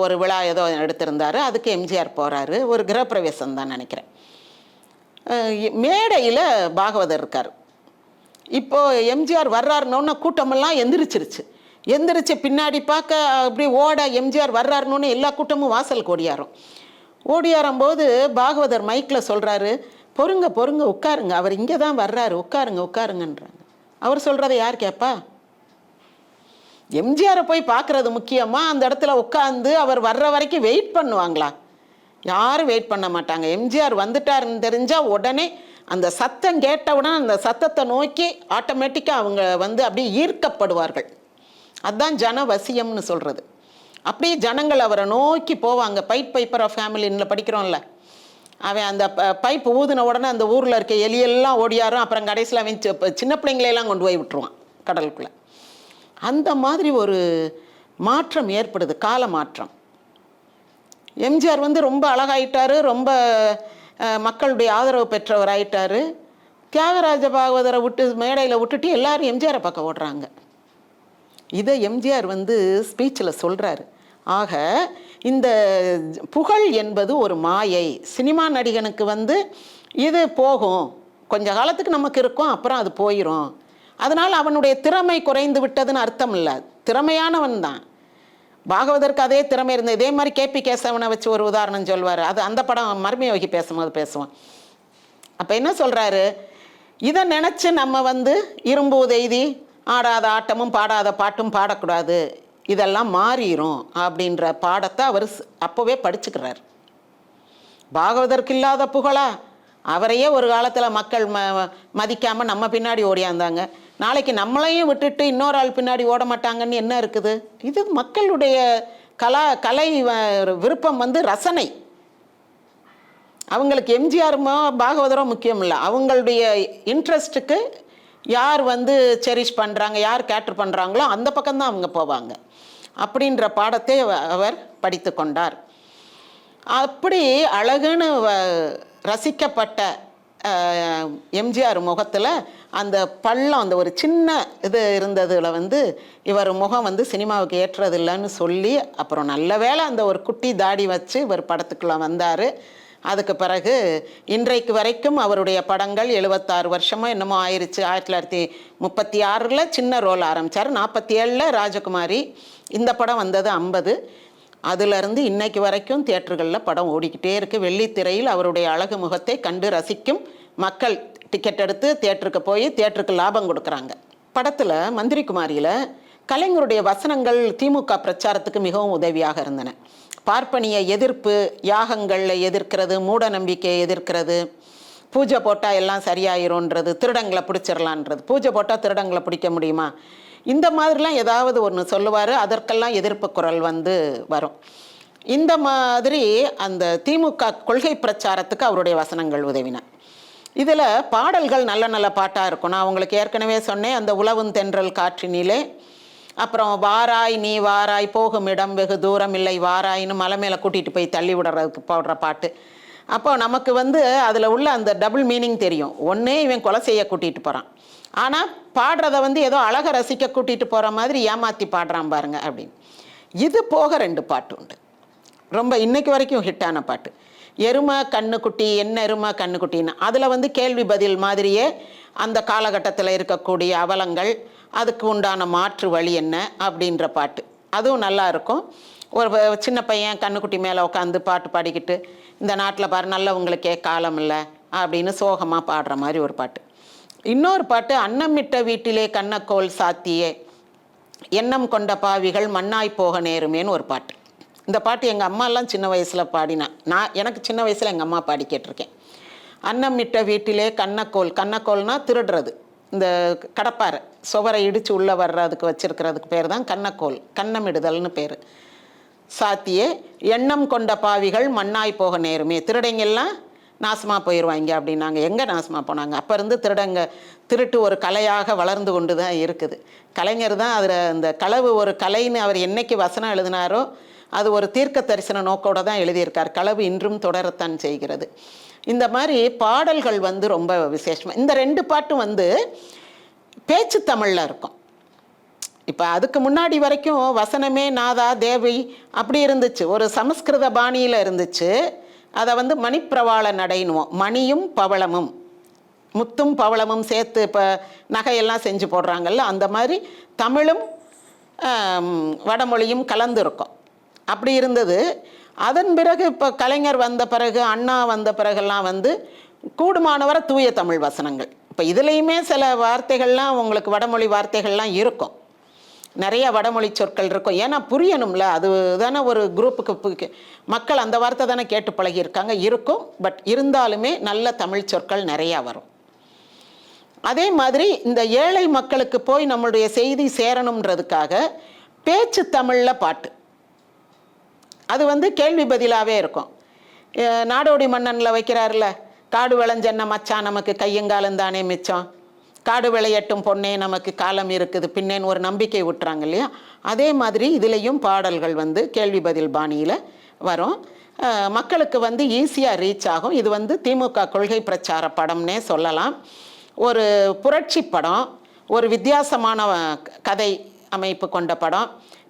ஒரு விழா ஏதோ எடுத்திருந்தார், அதுக்கு எம்ஜிஆர் போகிறாரு. ஒரு கிரகப்பிரவேசம் தான் நினைக்கிறேன். மேடையில் பாகவதர் இருக்கார். இப்போது எம்ஜிஆர் வர்றாருனோன்னு கூட்டமெல்லாம் எந்திரிச்சு பின்னாடி பார்க்க அப்படி ஓட எம்ஜிஆர் வர்றாருனோன்னு எல்லா கூட்டமும் வாசலுக்கு ஓடியாரும்போது பாகவதர் மைக்கில் சொல்கிறாரு, பொறுங்க பொறுங்க உட்காருங்க, அவர் இங்கே தான் வர்றாரு, உட்காருங்கன்றாங்க. அவர் சொல்கிறத யார் கேட்பா? எம்ஜிஆரை போய் பார்க்குறது முக்கியமாக, அந்த இடத்துல உட்காந்து அவர் வர்ற வரைக்கும் வெயிட் பண்ணுவாங்களா? யாரும் வெயிட் பண்ண மாட்டாங்க. எம்ஜிஆர் வந்துட்டாருன்னு தெரிஞ்சால் உடனே அந்த சத்தம் கேட்டவுடன் அந்த சத்தத்தை நோக்கி ஆட்டோமேட்டிக்காக அவங்க வந்து அப்படியே ஈர்க்கப்படுவார்கள். அதுதான் ஜனவசியம்னு சொல்கிறது. அப்படியே ஜனங்கள் அவரை நோக்கி போவாங்க. பைப்பர் ஆஃப் ஃபேமிலின்னு படிக்கிறோம்ல, அவன் அந்த பைப் ஊதின உடனே அந்த ஊரில் இருக்க எலியெல்லாம் ஓடியாரும். அப்புறம் கடைசியில் அவன் சின்ன பிள்ளைங்களையெல்லாம் கொண்டு போய் விட்டுருவான் கடலுக்குள்ளே. அந்த மாதிரி ஒரு மாற்றம் ஏற்படுது, கால மாற்றம். எம்ஜிஆர் வந்து ரொம்ப அழகாயிட்டார், ரொம்ப மக்களுடைய ஆதரவு பெற்றவர் ஆயிட்டார். தியாகராஜ பாகவதரை விட்டு மேடையில் விட்டுட்டு எல்லாரும் எம்ஜிஆரை பக்கம் ஓடுறாங்க. இதை எம்ஜிஆர் வந்து ஸ்பீச்சில் சொல்கிறாரு. ஆக இந்த புகழ் என்பது ஒரு மாயை. சினிமா நடிகனுக்கு வந்து இது போகும், கொஞ்ச காலத்துக்கு நமக்கு இருக்கும், அப்புறம் அது போயிடும். அதனால் அவனுடைய திறமை குறைந்து விட்டதுன்னு அர்த்தம் இல்லை. திறமையானவன் தான். பாகவதற்கு அதே திறமை இருந்தது. இதே மாதிரி கேபி கேசவனை வச்சு ஒரு உதாரணம் சொல்வார். அது அந்த படம் மர்மயோகி பேசும்போது பேசுவான். அப்போ என்ன சொல்கிறாரு, இதை நினச்சி நம்ம வந்து இரும்பு உதைதி ஆடாத ஆட்டமும் பாடாத பாட்டும் பாடக்கூடாது, இதெல்லாம் மாறிடும் அப்படின்ற பாடத்தை அவர் அப்போவே படிச்சுக்கிறார். பாகவதற்கு இல்லாத புகழா? அவரையே ஒரு காலத்தில் மக்கள் மதிக்காமல் நம்ம பின்னாடி ஓடியாந்தாங்க. நாளைக்கு நம்மளையும் விட்டுட்டு இன்னொரு ஆள் பின்னாடி ஓட மாட்டாங்கன்னு என்ன இருக்குது? இது மக்களுடைய கலை விருப்பம் வந்து ரசனை. அவங்களுக்கு எம்ஜிஆருமோ பாகவதரோ முக்கியம் இல்லை. அவங்களுடைய இன்ட்ரெஸ்ட்டுக்கு யார் வந்து செரிஷ் பண்ணுறாங்க, யார் கேட்டர் பண்ணுறாங்களோ அந்த பக்கம்தான் அவங்க போவாங்க. அப்படின்ற பாடத்தை அவர் படித்து கொண்டார். அப்படி அழகுன்னு ரசிக்கப்பட்ட எம்ஜிஆர் முகத்தில் அந்த பள்ளம், அந்த ஒரு சின்ன இது இருந்ததில் வந்து இவர் முகம் வந்து சினிமாவுக்கு ஏற்றதில்லைன்னு சொல்லி அப்புறம் நல்ல வேளை அந்த ஒரு குட்டி தாடி வச்சு இவர் படத்துக்குள்ளே வந்தார். அதுக்கு பிறகு இன்றைக்கு வரைக்கும் அவருடைய படங்கள் 76 வருஷமோ என்னமோ ஆயிடுச்சு. 1936 சின்ன ரோல் ஆரம்பித்தார். 47 ராஜகுமாரி, இந்த படம் வந்தது 50. அதிலிருந்து இன்னைக்கு வரைக்கும் தியேட்டர்களில் படம் ஓடிக்கிட்டே இருக்குது. வெள்ளித்திரையில் அவருடைய அழகு முகத்தை கண்டு ரசிக்கும் மக்கள் டிக்கெட் எடுத்து தியேட்டருக்கு போய் தியேட்டருக்கு லாபம் கொடுக்குறாங்க. படத்தில் மந்திரி குமாரியில் கலைஞருடைய வசனங்கள் திமுக பிரச்சாரத்துக்கு மிகவும் உதவியாக இருந்தன. பார்ப்பனிய எதிர்ப்பு, யாகங்களில் எதிர்க்கிறது, மூட நம்பிக்கையை எதிர்க்கிறது, பூஜை போட்டால் எல்லாம் சரியாயிரும்ன்றது, திருடங்களை பிடிச்சிடலான்றது. பூஜை போட்டால் திருடங்களை பிடிக்க முடியுமா? இந்த மாதிரிலாம் ஏதாவது ஒன்று சொல்லுவார். அதற்கெல்லாம் எதிர்ப்பு குரல் வந்து வரும். இந்த மாதிரி அந்த திமுக கொள்கை பிரச்சாரத்துக்கு அவருடைய வசனங்கள் உதவின. இதில் பாடல்கள் நல்ல நல்ல பாட்டாக இருக்கும். நான் உங்களுக்கு ஏற்கனவே சொன்னேன், அந்த உலவும் தென்றல் காற்றினிலே, அப்புறம் வாராய் நீ வாராய் போகும் இடம் வெகு தூரம் இல்லை வாராயின்னு மலை மேலே கூட்டிகிட்டு போய் தள்ளி விடுறதுக்கு போடுற பாட்டு. அப்போ நமக்கு வந்து அதில் உள்ள அந்த டபுள் மீனிங் தெரியும். ஒன்றே இவன் கொலை செய்ய கூட்டிகிட்டு போகிறான், ஆனால் பாடுறத வந்து ஏதோ அழகை ரசிக்க கூட்டிகிட்டு போகிற மாதிரி ஏமாற்றி பாடுறான் பாருங்க அப்படின்னு. இது போக 2 பாட்டு உண்டு, ரொம்ப இன்னைக்கு வரைக்கும் ஹிட்டான பாட்டு. எருமை கண்ணுக்குட்டி, என்ன எருமை கண்ணுக்குட்டின்னு, அதில் வந்து கேள்வி பதில் மாதிரியே அந்த காலகட்டத்தில் இருக்கக்கூடிய அவலங்கள், அதுக்கு உண்டான மாற்று வழி என்ன அப்படின்ற பாட்டு. அதுவும் நல்லா இருக்கும். ஒரு சின்ன பையன் கண்ணுக்குட்டி மேலே உட்காந்து பாட்டு பாடிக்கிட்டு, இந்த நாட்டில் பாரு நல்லவங்களுக்கே காலம் இல்லை அப்படின்னு சோகமாக பாடுற மாதிரி ஒரு பாட்டு. இன்னொரு பாட்டு, அன்னமிட்ட வீட்டிலே கண்ணக்கோல் சாத்தியே எண்ணம் கொண்ட பாவிகள் மண்ணாய் போக நேருமேன்னு ஒரு பாட்டு. இந்த பாட்டு எங்கள் அம்மாலாம் சின்ன வயசில் பாடினேன். எனக்கு சின்ன வயசில் எங்கள் அம்மா பாடி கேட்டிருக்கேன். அன்னமிட்ட வீட்டிலே கண்ணக்கோல், கண்ணக்கோல்னா திருடுறது, இந்த கடப்பாறை சுவரை இடித்து உள்ளே வர்றதுக்கு வச்சிருக்கிறதுக்கு பேர் தான் கண்ணக்கோல், கண்ணமிடுதல்னு பேர். சாத்தியே எண்ணம் கொண்ட பாவிகள் மண்ணாய் போக நேருமே, திருடங்கெல்லாம் நாசமாக போயிடுவாங்க அப்படின்னாங்க. எங்கே நாசமாக போனாங்க? அப்போ இருந்து திருட்டு ஒரு கலையாக வளர்ந்து கொண்டு தான் இருக்குது. கலைஞர் தான் அதில் இந்த களவு ஒரு கலைன்னு அவர் என்னைக்கு வசனம் எழுதினாரோ அது ஒரு தீர்க்க தரிசன நோக்கோடு தான் எழுதியிருக்கார். களவு இன்றும் தொடரத்தான் செய்கிறது. இந்த மாதிரி பாடல்கள் வந்து ரொம்ப விசேஷமாக. இந்த 2 பாட்டும் வந்து பேச்சு தமிழில் இருக்கும். இப்போ அதுக்கு முன்னாடி வரைக்கும் வசனமே நாதா தேவி அப்படி இருந்துச்சு, ஒரு சமஸ்கிருத பாணியில் இருந்துச்சு. அதை வந்து மணிப்பிரவாள நடைனுவோம். மணியும் பவளமும், முத்தும் பவளமும் சேர்த்து இப்போ நகையெல்லாம் செஞ்சு போடுறாங்கல்ல, அந்த மாதிரி தமிழும் வடமொழியும் கலந்து இருக்கும். அப்படி இருந்தது. அதன் பிறகு இப்போ கலைஞர் வந்த பிறகு, அண்ணா வந்த பிறகெல்லாம் வந்து கூடுமானவரை தூய தமிழ் வசனங்கள். இப்போ இதுலேயுமே சில வார்த்தைகள்லாம் உங்களுக்கு வடமொழி வார்த்தைகள்லாம் இருக்கும், நிறைய வடமொழி சொற்கள் இருக்கும். ஏன்னா புரியணும்ல, அது தானே ஒரு குரூப்புக்கு மக்கள் அந்த வார்த்தை தானே கேட்டு பழகியிருக்காங்க, இருக்கும். பட் இருந்தாலுமே நல்ல தமிழ் சொற்கள் நிறையா வரும். அதே மாதிரி இந்த ஏழை மக்களுக்கு போய் நம்மளுடைய செய்தி சேரணுன்றதுக்காக பேச்சு தமிழில் பாட்டு, அது வந்து கேள்வி பதிலாகவே இருக்கும். நாடோடி மன்னனில் வைக்கிறார்ல, காடு விளைஞ்சென்ன மச்சான் நமக்கு கையங்காலம் தானே மிச்சம், காடு விளையட்டும் பொண்ணே நமக்கு காலம் இருக்குது பின்னேன்னு ஒரு நம்பிக்கை விட்டுறாங்க இல்லையா. அதே மாதிரி இதுலேயும் பாடல்கள் வந்து கேள்வி பதில் பாணியில் வரும். மக்களுக்கு வந்து ஈஸியாக ரீச் ஆகும். இது வந்து திமுக கொள்கை பிரச்சார படம்னே சொல்லலாம். ஒரு புரட்சி படம், ஒரு வித்தியாசமான கதை அமைப்பு கொண்ட படம்,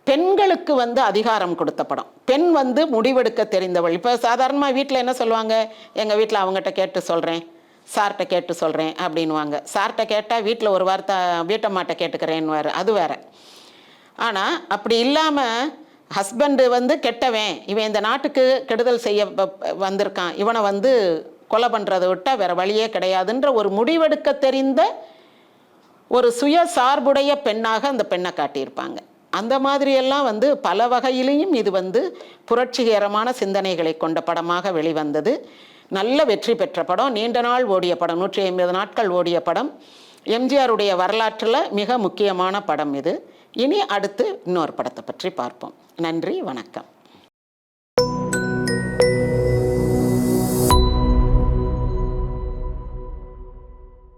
பெண்களுக்கு வந்து அதிகாரம் கொடுத்த படம். பெண் வந்து முடிவெடுக்க தெரிந்தவள். இப்போ சாதாரணமாக வீட்டில் என்ன சொல்லுவாங்க, எங்கள் வீட்டில் அவங்ககிட்ட கேட்டு சொல்கிறேன், சார்கிட்ட கேட்டு சொல்கிறேன் அப்படின்வாங்க. சார்கிட்ட கேட்டால் வீட்டில் ஒரு வார்த்தை வீட்டம்மாட்ட கேட்டுக்கிறேன்னுவார், அது வேறு. ஆனால் அப்படி இல்லாமல் ஹஸ்பண்டு வந்து கெட்டவன், இவன் இந்த நாட்டுக்கு கெடுதல் செய்ய வந்திருக்கான், இவனை வந்து கொலை பண்ணுறதை விட்டால் வேறு வழியே கிடையாதுன்ற ஒரு முடிவெடுக்க தெரிந்த ஒரு சுய சார்புடைய பெண்ணாக அந்த பெண்ணை காட்டியிருப்பாங்க. அந்த மாதிரியெல்லாம் வந்து பல வகையிலையும் இது வந்து புரட்சிகரமான சிந்தனைகளை கொண்ட படமாக வெளிவந்தது. நல்ல வெற்றி பெற்ற படம், நீண்ட நாள் ஓடிய படம், 150 நாட்கள் ஓடிய படம். எம்ஜிஆருடைய வரலாற்றில் மிக முக்கியமான படம் இது. இனி அடுத்து இன்னொரு படத்தை பற்றி பார்ப்போம். நன்றி, வணக்கம்.